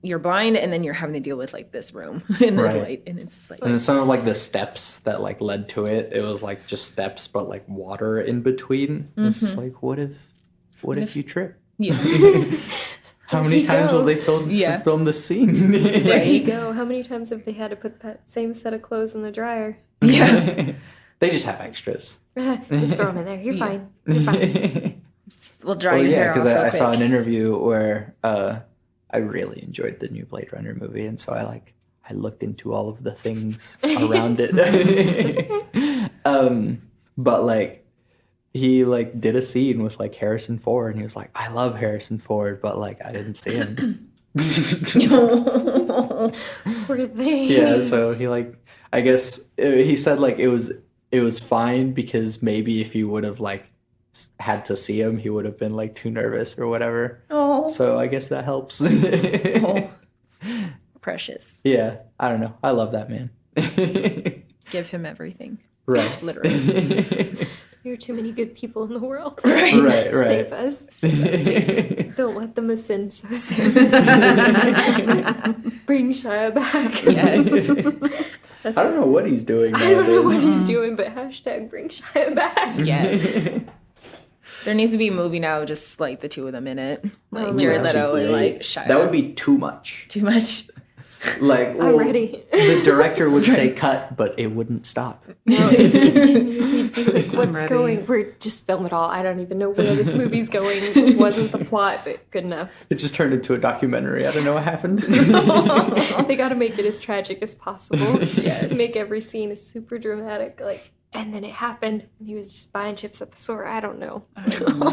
you're blind, and then you're having to deal with like this room and the Right. light, and it's just like And then some of like the steps that like led to it, it was like just steps, but like water in between. It's just like, what if you trip? yeah. How many you times go. will they film Yeah. the scene? There you go. How many times have they had to put that same set of clothes in the dryer? Yeah. They just have extras. Just throw them in there. You're fine. You're fine. We'll dry Well, your yeah, hair off because real I saw quick. an interview where I really enjoyed the new Blade Runner movie, and so I looked into all of the things around it. But like he like did a scene with like Harrison Ford, and he was like, I love Harrison Ford, but like I didn't see him. Poor thing. Yeah, so he like I guess he said like it was fine because maybe if he would have like had to see him, he would have been like too nervous or whatever. Oh. So I guess that helps. Oh. Precious. Yeah, I don't know. I love that man. Give him everything. Right. Literally. There are too many good people in the world. Right. Save us. Don't let them ascend so soon. Bring Shia back. Yes. That's I don't know what he's doing I don't know what nowadays. he's doing, but hashtag bring Shia back. Yes. There needs to be a movie now, just like the two of them in it, like Oh, Jared yeah. Leto and like Shia. That would be too much. too much. Like, I'm ready. The director would say cut, but it wouldn't stop. No, it continued. He'd be like, what's ready. going? We're just film it all. I don't even know where this movie's going. This wasn't the plot, but good enough. It just turned into a documentary. I don't know what happened. They got to make it as tragic as possible. Yes. Make every scene as super dramatic. Like, and then it happened. And he was just buying chips at the store. I don't know.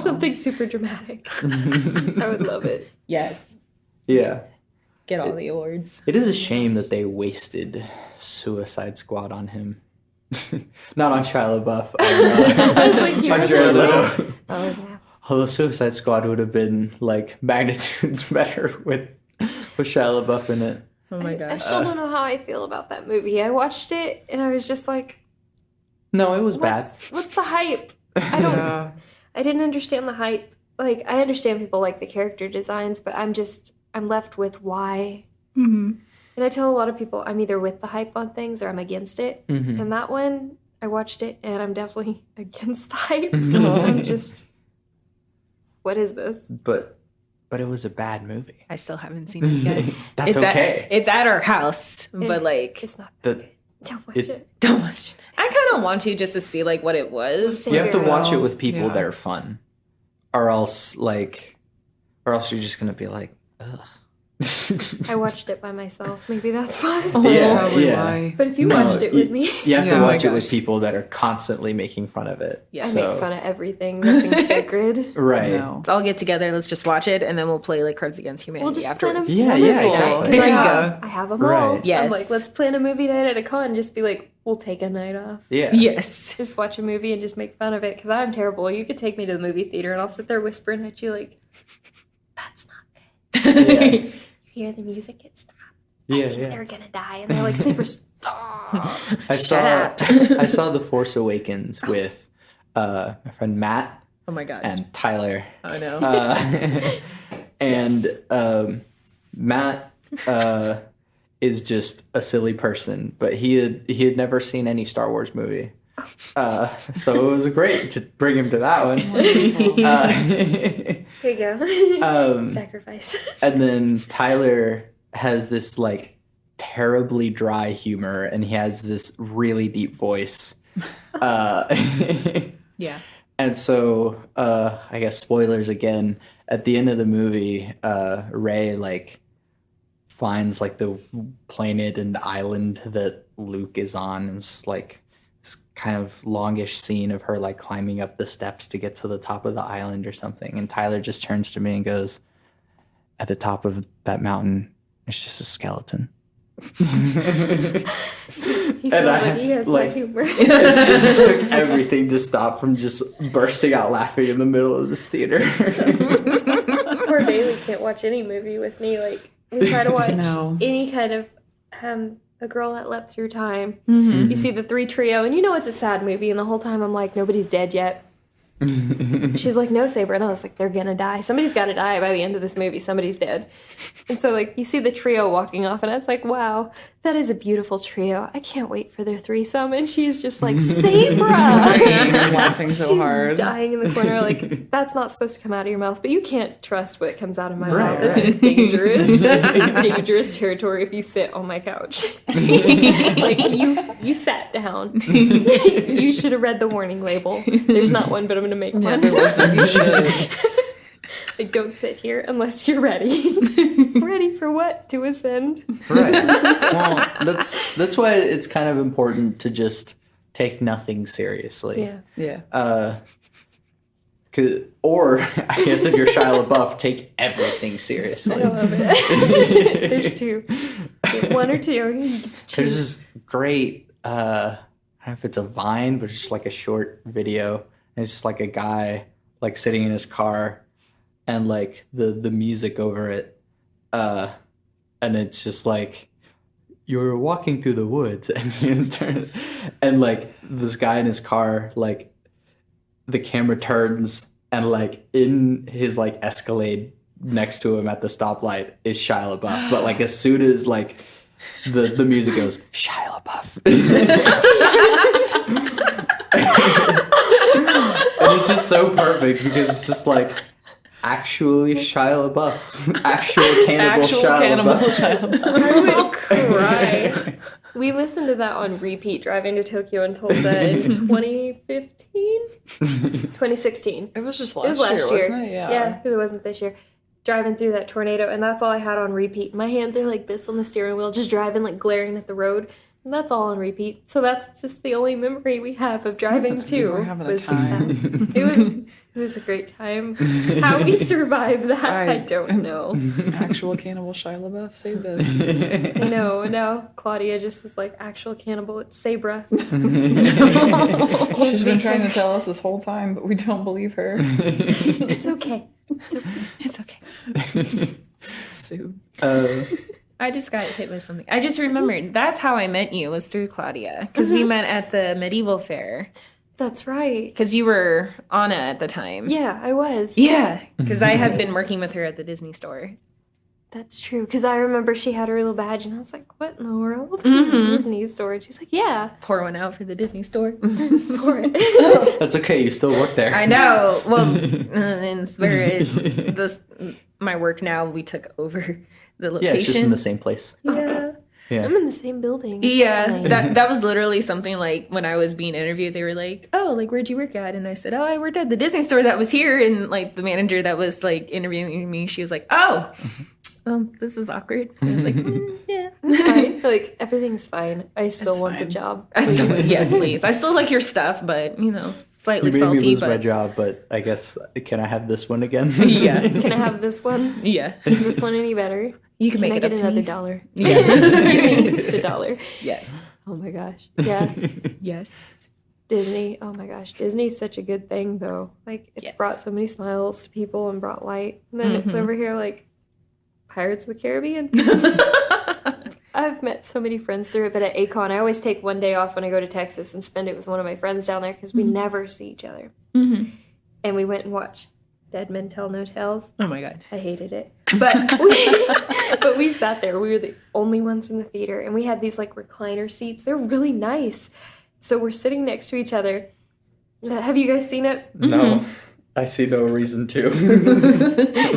Something super dramatic. I would love it. Yes. Yeah. Get all the awards. It is a shame that they wasted Suicide Squad on him. Not on Shia LaBeouf. I was like, On you're Jared right. Leto. Oh, yeah. Although Suicide Squad would have been like magnitudes better with Shia LaBeouf in it. Oh my I gosh. still don't know how I feel about that movie. I watched it and I was just like, No, it was bad. what's the hype? I didn't understand the hype. Like, I understand people like the character designs, but I'm left with why. Mm-hmm. And I tell a lot of people I'm either with the hype on things or I'm against it. Mhm. And that one, I watched it and I'm definitely against the hype. Mhm. I'm just, what is this? But it was a bad movie. I still haven't seen it yet. That's okay. It's at our house, but like, It's not The- that good. Don't watch it. don't watch. I kind of want to just to see like what it was. Same. You have to Figure it watch it out. with people Yeah. that are fun, or else you're just gonna be like, ugh. I watched it by myself. Maybe that's why. That's Yeah, probably yeah. why. But if you No, watched it with me, You have Yeah, to oh my watch it with gosh. people that are constantly making fun of it. Yeah. I So- make fun of everything. Nothing's sacred. Right. No. So I'll get together. Let's just watch it, and then we'll play like Cards Against Humanity We'll just plan a afterwards. Yeah, movie yeah, night, exactly. 'cause There I you have, go. I have them all. Right. Yes. I'm like, let's plan a movie night at a con. Just be like, we'll take a night off. Yeah. Yes. Just watch a movie and just make fun of it because I'm terrible. You could take me to the movie theater and I'll sit there whispering at you like, "That's not good." Yeah. You hear the music, it stops. I Yeah, think yeah. they're gonna die, and they're like, "Saber, stop!" I Shut saw up. I saw The Force Awakens with my friend Matt Oh my god. and Tyler. Oh no. And Matt is just a silly person, but he had never seen any Star Wars movie. So it was great to bring him to that one. Here you go. Sacrifice. And then Tyler has this like terribly dry humor, and he has this really deep voice. Yeah. And so, I guess spoilers again. At the end of the movie, Rey like finds like the planet and island that Luke is on. It's like this kind of longish scene of her like climbing up the steps to get to the top of the island or something. And Tyler just turns to me and goes, "At the top of that mountain, it's just a skeleton." He And sounds I like he has my like- humor. It just took everything to stop from just bursting out laughing in the middle of this theater. Poor Bailey can't watch any movie with me. Like we try to watch No. any kind of A Girl That Leapt Through Time. Mm-hmm. You see the three trio, and you know it's a sad movie. And the whole time I'm like, nobody's dead yet. She's like, no, Saber. And I was like, they're gonna die. Somebody's got to die by the end of this movie. Somebody's dead. And so like you see the trio walking off, and I was like, wow, that is a beautiful trio. I can't wait for their threesome. And she's just like, Sabra. I'm laughing so She's hard. dying in the corner. Like that's not supposed to come out of your mouth, but you can't trust what comes out of my Right, mouth. That's right. just dangerous. It's dangerous territory if you sit on my couch. Like you sat down. You should have read the warning label. There's not one, but I'm gonna make Yeah, one. there was no, you should. Like don't sit here unless you're ready. Ready for what? To ascend. Right. Well, that's why it's kind of important to just take nothing seriously. Yeah. Yeah. Or I guess if you're Shia LaBeouf, take everything seriously. I love it. There's two. One or two. You get to There's choose. this great I don't know if it's a Vine, but it's just like a short video. And it's just like a guy like sitting in his car and like the music over it. And it's just like you're walking through the woods and you turn and like this guy in his car, like the camera turns and like in his like Escalade next to him at the stoplight is Shia LaBeouf. But like as soon as like the music goes, Shia LaBeouf. And it's just so perfect because it's just like actually Shia LaBeouf. Actual cannibal Shia LaBeouf. I would cry. We listened to that on repeat driving to Tokyo and Tulsa in 2015? 2016. It was just It last, was last year. wasn't it? Yeah, because it wasn't this year. Driving through that tornado, and that's all I had on repeat. My hands are like this on the steering wheel, just driving, like glaring at the road. And that's all on repeat. So that's just the only memory we have of driving That's good. We're too. having a Was just time. that. It was a great time. How we survived that, I don't know. Actual cannibal Shia LaBeouf saved us. I know. Now Claudia just is like actual cannibal. It's Sabra. She's been trying to tell us this whole time, but we don't believe her. It's okay. It's okay. It's okay. Sue. I just got hit with something. I just remembered. That's how I met you, was through Claudia. Because we met at the medieval fair. That's right. Because you were Anna at the time. Yeah, I was. Yeah. Because I had been working with her at the Disney store. That's true. Because I remember she had her little badge, and I was like, what in the world? Disney store. And she's like, yeah. Pour one out for the Disney store. Pour it. That's okay. You still work there. I know. Well, in spirit, my work now, we took over the location. Yeah, it's just in the same place. Yeah. Yeah. I'm in the same building. It's Yeah, fine. that was literally something like when I was being interviewed, they were like, "Oh, like where'd you work at?" And I said, "Oh, I worked at the Disney store that was here." And like the manager that was like interviewing me, she was like, "Oh, this is awkward." And I was like, "Yeah, It's fine. Like, everything's fine. I still It's want the fine. job. yes, please. I still like your stuff, but slightly You made salty." me lose but my job, but I guess, can I have this one again? yeah, Can I have this one? yeah, Is this one any better? you can Can make I it up get to another me. $1? Yeah, Give me the $1. yes, Oh my gosh. Yeah. yes. Disney. Oh my gosh. Disney's such a good thing, though. Like, it's Yes. brought so many smiles to people and brought light. And then it's over here like Pirates of the Caribbean. I've met so many friends through it, but at ACON, I always take one day off when I go to Texas and spend it with one of my friends down there because we never see each other. And we went and watched Dead Men Tell No Tales. Oh my god. I hated it. But we sat there. We were the only ones in the theater, and we had these like recliner seats. They're really nice. So we're sitting next to each other. Have you guys seen it? No, I see no reason to.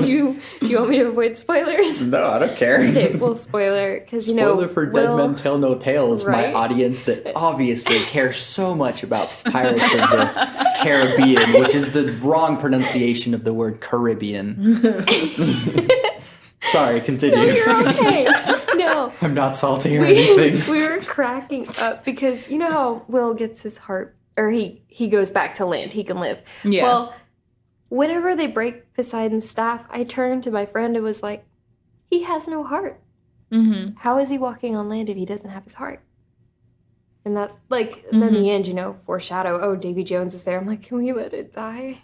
Do you want me to avoid spoilers? No, I don't care. Okay, well, spoiler, because you know, Spoiler for Dead Will- Men Tell No Tales, Right? my audience that obviously cares so much about Pirates of the Caribbean, which is the wrong pronunciation of the word Caribbean. Sorry, continue. You're okay. No, I'm not salty or anything. we were cracking up because you know how Will gets his heart, or he goes back to land. He can live. Yeah. Well, whenever they break Poseidon's staff, I turned to my friend and was like, he has no heart. How is he walking on land if he doesn't have his heart? And that, like, and then the end, you know, foreshadow, oh, Davy Jones is there. I'm like, can we let it die?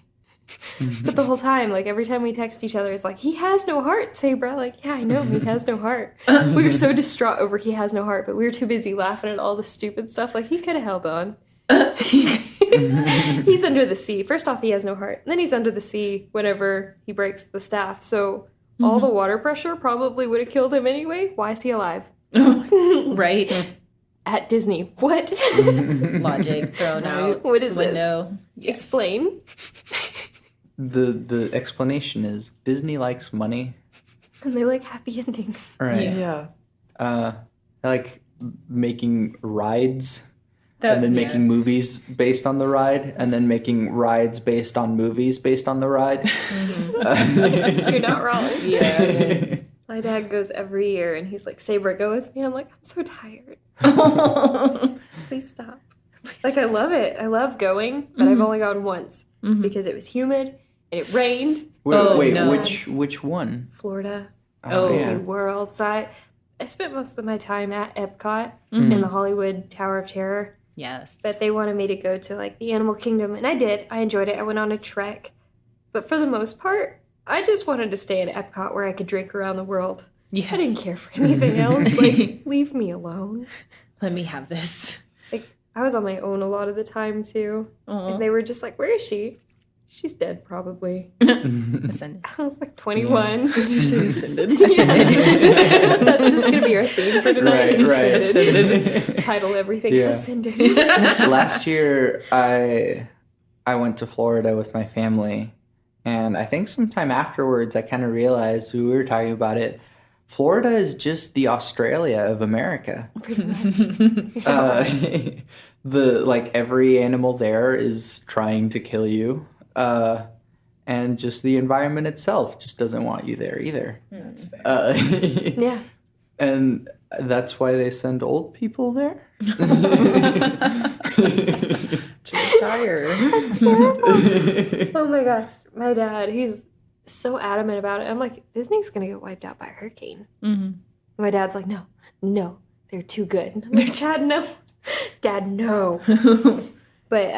But the whole time, like, every time we text each other, it's like, he has no heart, Sabra. Like, yeah, I know, he has no heart. We were so distraught over he has no heart, but we were too busy laughing at all the stupid stuff. Like, he could have held on. He's under the sea. First off, he has no heart. And then he's under the sea whenever he breaks the staff. So all the water pressure probably would have killed him anyway. Why is he alive? Right? At Disney. What? Logic thrown out. What is the window. this? Explain. The explanation is Disney likes money. And they like happy endings. Right. Yeah. I like making rides. And then making movies based on the ride, and then making rides based on movies based on the ride. You're not wrong. Yeah. My dad goes every year and he's like, Sabra, go with me. I'm like, I'm so tired. Please stop. Like, I love it. I love going, but I've only gone once because it was humid and it rained. Wait, no. which one? Florida, Oh. Disney World. So I spent most of my time at Epcot in the Hollywood Tower of Terror. Yes. But they wanted me to go to like the Animal Kingdom, and I did. I enjoyed it. I went on a trek. But for the most part, I just wanted to stay at Epcot where I could drink around the world. Yes. I didn't care for anything else. Like, leave me alone. Let me have this. Like, I was on my own a lot of the time too. Aw. And they were just like, where is she? She's dead, probably. Ascended. I was like 21. Did you say ascended? That's just going to be our theme for tonight. Right. Ascended. Title everything. Yeah. Ascended. Last year, I went to Florida with my family, and I think sometime afterwards, I kind of realized we were talking about it. Florida is just the Australia of America. Pretty much. Every animal there is trying to kill you, and just the environment itself just doesn't want you there either. That's fair. Yeah. And that's why they send old people there. To retire. That's terrible. Oh my gosh. My dad, he's so adamant about it. I'm like, Disney's going to get wiped out by a hurricane. My dad's like, no, they're too good. And I'm like, Dad, no. But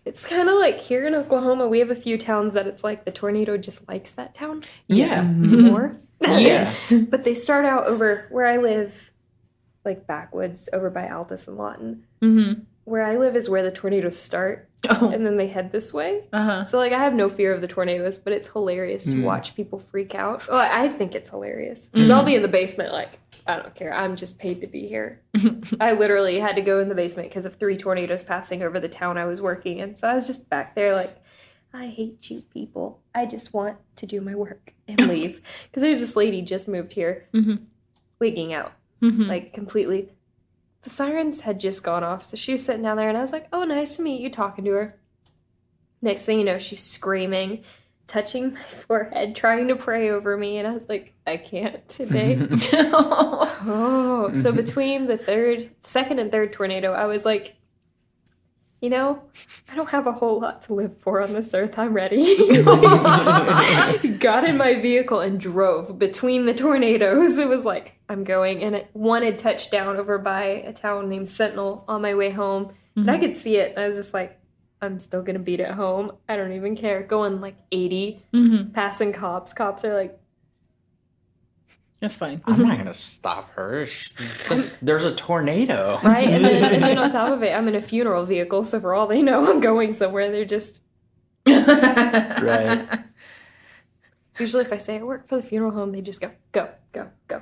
it's kind of like here in Oklahoma, we have a few towns that it's like the tornado just likes that town Yeah. more. Yes. But they start out over where I live, like backwoods over by Altus and Lawton. where I live is where the tornadoes start, and then they head this way. Uh-huh. So, like, I have no fear of the tornadoes, but it's hilarious to watch people freak out. Well, I think it's hilarious. Because I'll be in the basement, like, I don't care. I'm just paid to be here. I literally had to go in the basement because of 3 tornadoes passing over the town I was working in. So I was just back there like, I hate you people. I just want to do my work and leave. Because there's this lady just moved here, wigging out, like completely. The sirens had just gone off. So she was sitting down there and I was like, oh, nice to meet you, talking to her. Next thing you know, she's screaming, touching my forehead, trying to pray over me, and I was like, I can't today. So between the second and third tornado, I was like, you know, I don't have a whole lot to live for on this earth. I'm ready. Got in my vehicle and drove between the tornadoes. It was like, I'm going, and it wanted touchdown over by a town named Sentinel on my way home, and I could see it, and I was just like, I'm still gonna beat it home. I don't even care. Going like 80, passing cops. Cops are like, That's fine. I'm not gonna stop her. There's a tornado, right? And then on top of it, I'm in a funeral vehicle, so for all they know, I'm going somewhere. They're just right? usually if I say I work for the funeral home, they just go,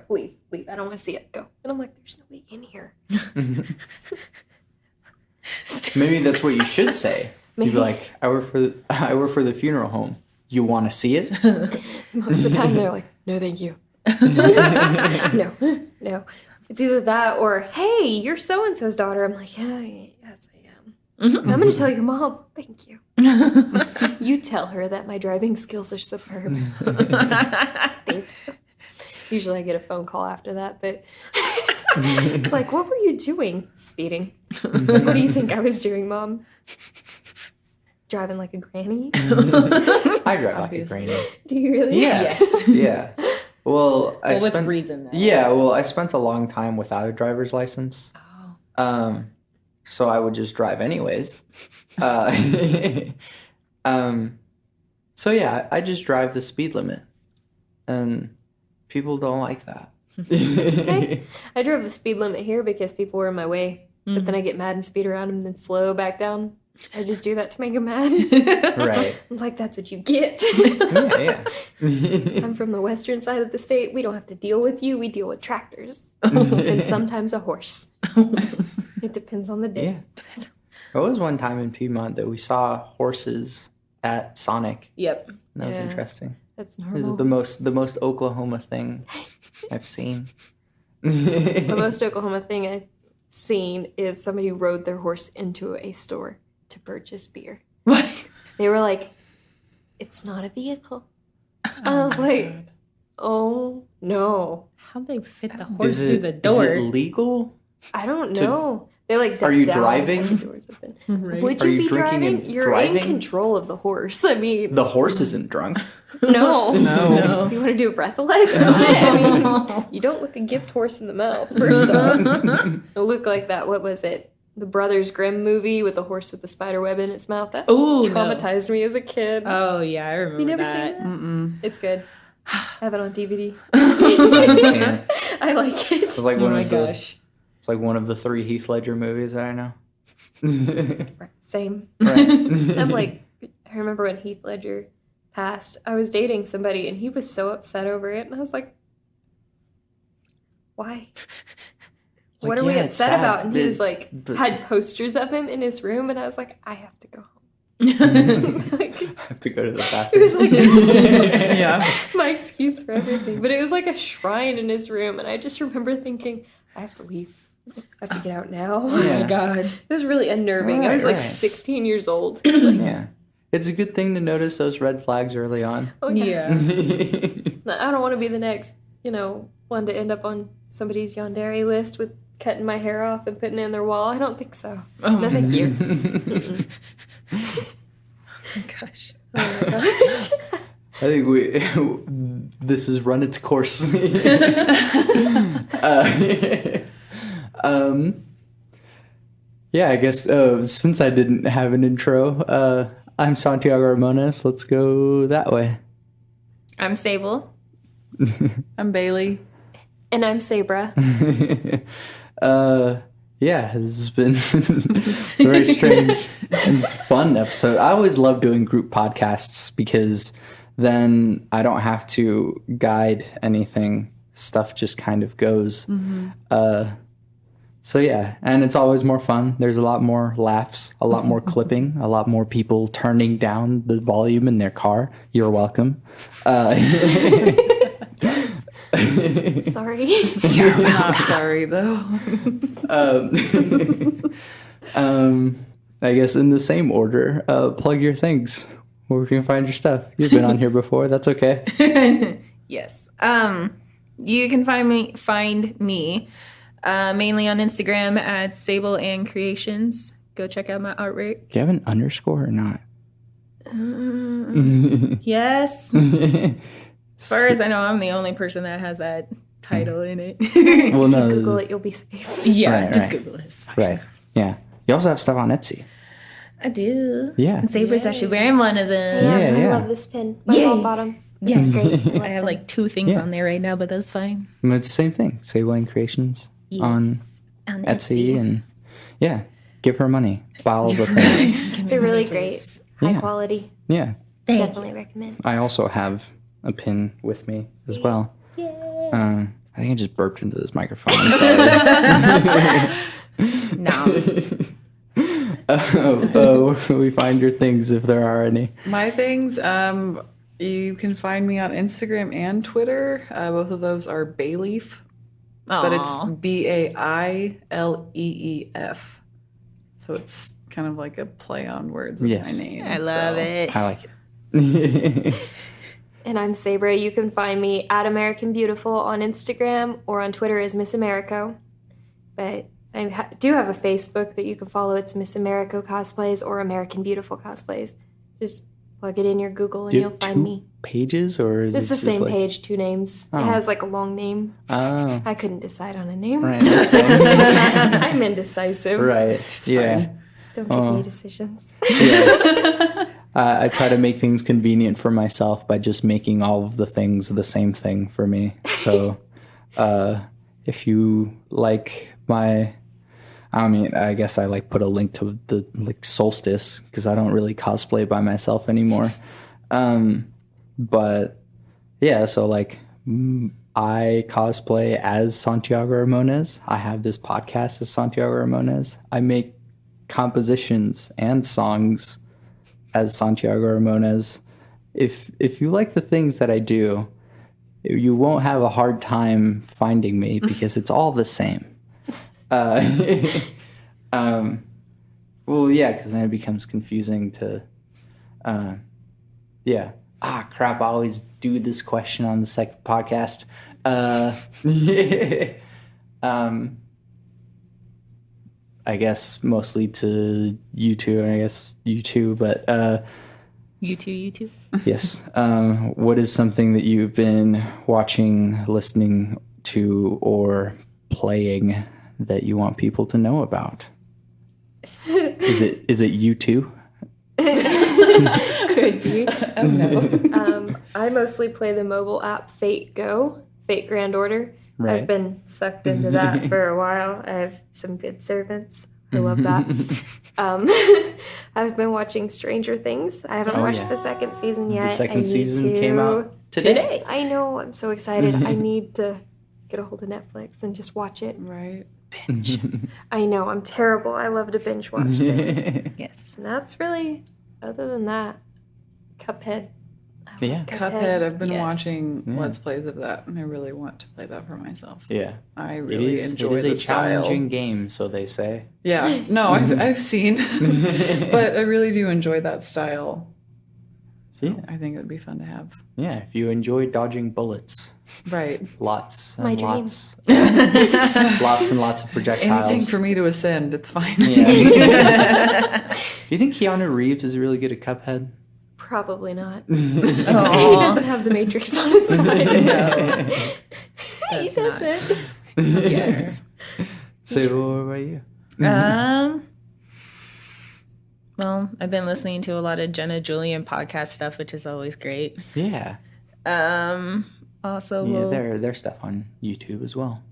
leave. I don't want to see it. Go. And I'm like, there's nobody in here. Maybe that's what you should say. You'd be like, I work for the funeral home. You want to see it? Most of the time, they're like, no, thank you. No. It's either that or, hey, you're so and so's daughter. I'm like, yeah, yes, I am. I'm going to tell your mom. Thank you. You tell her that my driving skills are superb. Thank you. Usually I get a phone call after that, but it's like, what were you doing? Speeding. What do you think I was doing, Mom? Driving like a granny? I drive like a granny. Do you really? Yeah. Yes. Yeah. Well, with reason, though. Yeah, well, I spent a long time without a driver's license. Oh. So I would just drive anyways. So yeah, I just drive the speed limit. And people don't like that. Okay. I drove the speed limit here because people were in my way. But then I get mad and speed around them and then slow back down. I just do that to make them mad. Right. I'm like, that's what you get. Yeah. I'm from the western side of the state. We don't have to deal with you. We deal with tractors. And sometimes a horse. It depends on the day. Yeah. There was one time in Piedmont that we saw horses at Sonic. Yep. And that was interesting. That's This normal. is the most Oklahoma thing I've seen. The most Oklahoma thing I've seen is somebody rode their horse into a store to purchase beer. What? They were like, it's not a vehicle. I was like, oh no. How'd they fit the horse Is through the door? it legal? I don't know. They like Are you decked out driving? and the doors open. Right. Would Are you you be drinking driving? and You're driving? in control of the horse. I mean, The horse isn't drunk. no. No. You want to do a breathalyzer on it? I mean, you don't look a gift horse in the mouth, first off. It looked like that. What was it? The Brothers Grimm movie with the horse with the spider web in its mouth. That Ooh, traumatized me as a kid. Oh, yeah, I remember You never that. seen that? Mm-mm. It's good. I have it on DVD. I've seen it. I like it. It's like Oh one my of the gosh. it's like one of the 3 Heath Ledger movies that I know. Same. Right. I'm like, I remember when Heath Ledger passed, I was dating somebody and he was so upset over it. And I was like, why? What are we yeah, it's upset sad, about? And he was but- like, but- had posters of him in his room. And I was like, I have to go home. Like, I have to go to the it bathroom. was like Yeah. my excuse for everything. But it was like a shrine in his room. And I just remember thinking, I have to leave. I have to get out now. Oh Yeah. my god. It was really unnerving. I was like Right. 16 years old. Yeah. It's a good thing to notice those red flags early on. Oh, yeah. Yeah. I don't want to be the next, one to end up on somebody's yandere list with cutting my hair off and putting it in their wall. I don't think so. Oh No, my thank you. Mm-mm. gosh. Oh my gosh. I think this has run its course. Yeah, I guess since I didn't have an intro, I'm Santiago Ramones. Let's go that way. I'm Sable. I'm Bailey. And I'm Sabra. Yeah, Yeah, this has been a very strange and fun episode. I always love doing group podcasts because then I don't have to guide anything. Stuff just kind of goes. So yeah, and it's always more fun. There's a lot more laughs, a lot more clipping, a lot more people turning down the volume in their car. You're welcome. Sorry. You're not sorry though. I guess in the same order, plug your things where you can find your stuff. You've been on here before. That's okay. Yes. You can find me mainly on Instagram at Sable and Creations. Go check out my artwork. Do you have an underscore or not? Yes. As far as I know, I'm the only person that has that title in it. Well, no. Google it, you'll be safe. Yeah, Right, just right. Google it. It's fine. Right. Yeah. You also have stuff on Etsy. I do. Yeah. And Sabra's actually wearing one of them. Yeah, Yeah. I love this pin. My Yay. ball bottom. Yeah. It's great. I have like 2 things Yeah. on there right now, but that's fine. I mean, it's the same thing. Sable and Creations on On Etsy. And yeah, give her money. Buy all the things. They're really great. High Yeah. quality. Yeah. Definitely recommend. I also have a pin with me as well. I think I just burped into this microphone. I'm sorry. No. Where can we find your things if there are any? My things, you can find me on Instagram and Twitter. Both of those are Bayleaf, but it's Bailleef. So it's kind of like a play on words with Yes. my name. I love it. I like it. And I'm Sabra. You can find me at American Beautiful on Instagram or on Twitter as Miss Americo. But I do have a Facebook that you can follow. It's Miss Americo Cosplays or American Beautiful Cosplays. Just plug it in your Google and Do you you'll have find 2 me. pages or is It's this the just same like... page, 2 names. Oh. It has like a long name. Oh, I couldn't decide on a name. right. That's fine. I'm indecisive. Right. Yeah. Don't give me decisions. Yeah. I try to make things convenient for myself by just making all of the things the same thing for me. So if you like I guess I like put a link to the like solstice because I don't really cosplay by myself anymore. But yeah, so like I cosplay as Santiago Ramones. I have this podcast as Santiago Ramones. I make compositions and songs as Santiago Ramones. If you like the things that I do, you won't have a hard time finding me because it's all the same. Well, yeah, because then it becomes confusing to, yeah. Crap, I always do this question on the second podcast. I guess mostly to you two, I guess you too, but You too. yes. What is something that you've been watching, listening to, or playing that you want people to know about? Is it you too? Could be. Oh no. I mostly play the mobile app Fate Grand Order. Right. I've been sucked into that for a while. I have some good servants. I love that. I've been watching Stranger Things. I haven't watched the second season yet. The I second need season to. came out today. I know. I'm so excited. I need to get a hold of Netflix and just watch it. Right. I know. I'm terrible. I love to binge watch things. Yes. And that's really, other than that, Cuphead. I love Yeah. Cuphead, I've been Yes. watching Let's Plays of that, and I really want to play that for myself. Yeah. I really enjoy it the is a style. challenging game, so they say. Yeah, no, I've seen, but I really do enjoy that style. So Yeah. I think it would be fun to have. Yeah, if you enjoy dodging bullets, Right. lots and My dream. lots, lots and lots of projectiles. Anything for me to ascend, it's fine. Yeah. You think Keanu Reeves is really good at Cuphead? Probably not. He doesn't have the Matrix on his side. He doesn't. Yes. So what about you? Well, I've been listening to a lot of Jenna Julian podcast stuff, which is always great. Yeah. Also, Yeah, their stuff on YouTube as well.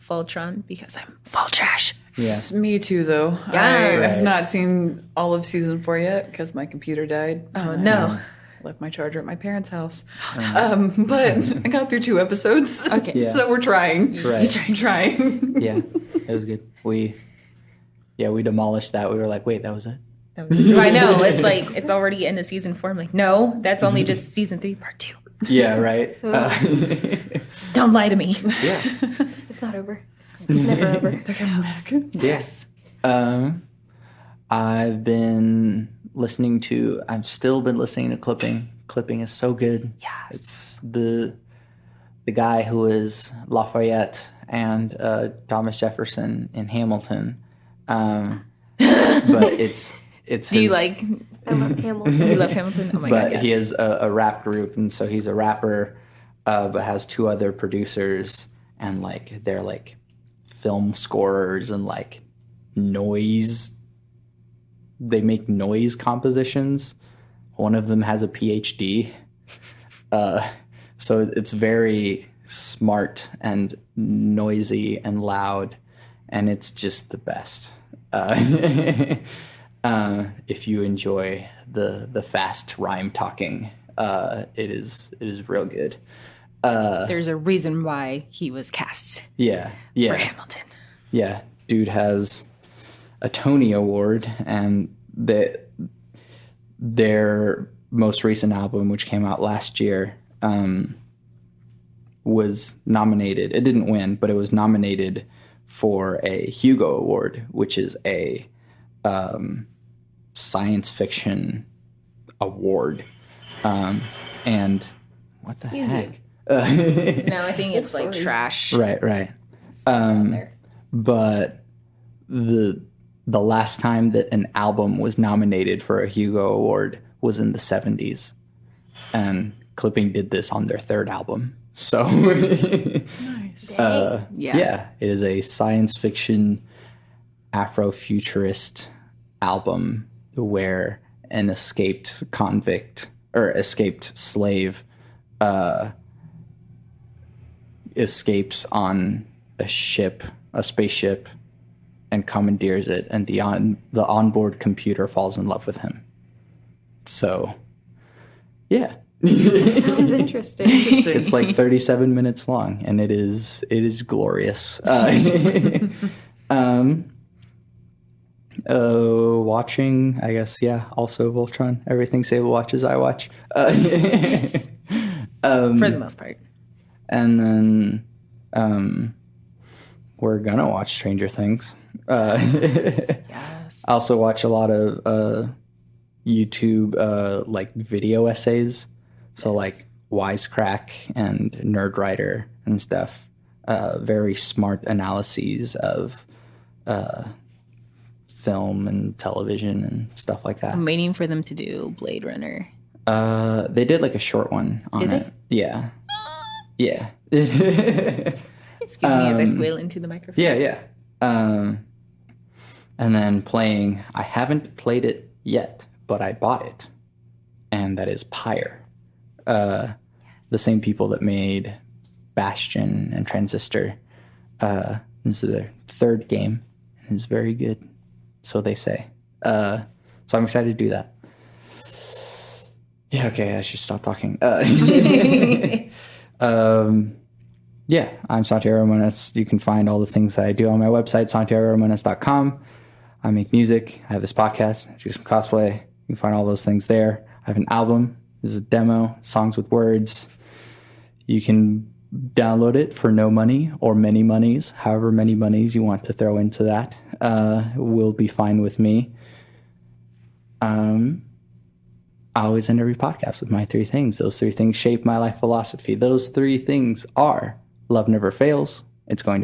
Voltron because I'm full trash. Yeah. Me too, though. Yeah. I Right. have not seen all of season 4 yet because my computer died. Oh no. I left my charger at my parents' house. But I got through 2 episodes. Okay. Yeah. So we're trying. Right. Trying. Yeah, it was good. We demolished that. We were like, wait, that was it? I know. It's like it's already in the season 4. I'm like, no, that's only just season 3, part 2. Yeah, right. Don't lie to me. Yeah. It's not over. It's never over. They're coming back. Yes. I've still been listening to Clipping. Clipping is so good. Yes. It's the guy who is Lafayette and Thomas Jefferson in Hamilton. But it's Do you his- like? I love Hamilton. You love Hamilton? Oh my but god. Yes. he has a rap group, and so he's a rapper, but has 2 other producers, and like they're like film scorers and like noise. They make noise compositions. One of them has a PhD, so it's very smart and noisy and loud, and it's just the best. If you enjoy the fast rhyme talking, it is real good. There's a reason why he was cast Yeah, for yeah, Hamilton. yeah. Dude has a Tony Award, and their most recent album, which came out last year, was nominated. It didn't win, but it was nominated for a Hugo Award, which is a science fiction award. And what the heck? No, I think it's like sorry. trash. Right. Out there. But the last time that an album was nominated for a Hugo Award was in the 70s. And Clipping did this on their 3rd album. So Nice. yeah, it is a science fiction Afrofuturist album where an escaped convict or escaped slave escapes on a spaceship, and commandeers it, and the onboard computer falls in love with him. So, yeah. Sounds interesting. It's like 37 minutes long, and it is glorious. Watching, I guess, yeah. Also, Voltron. Everything Sable watches, I watch. For the most part. And then, we're gonna watch Stranger Things. Yes. I also watch a lot of YouTube like video essays. So like Wisecrack and Nerdwriter and stuff. Very smart analyses of film and television and stuff like that. I'm waiting for them to do Blade Runner. They did like a short one on Did they? it. Yeah. Yeah. Excuse me as I squeal into the microphone. Yeah. And then playing, I haven't played it yet, but I bought it. And that is Pyre. The same people that made Bastion and Transistor. This is their 3rd game. It's very good. So they say. So I'm excited to do that. Yeah, okay, I should stop talking. Yeah, I'm Santiago Ramones. You can find all the things that I do on my website, santiagoramones.com. I make music. I have this podcast. I do some cosplay. You can find all those things there. I have an album. This is a demo, songs with words. You can download it for no money or many monies. However many monies you want to throw into that will be fine with me. I always end every podcast with my 3 things. Those 3 things shape my life philosophy. Those 3 things are: love never fails. It's going to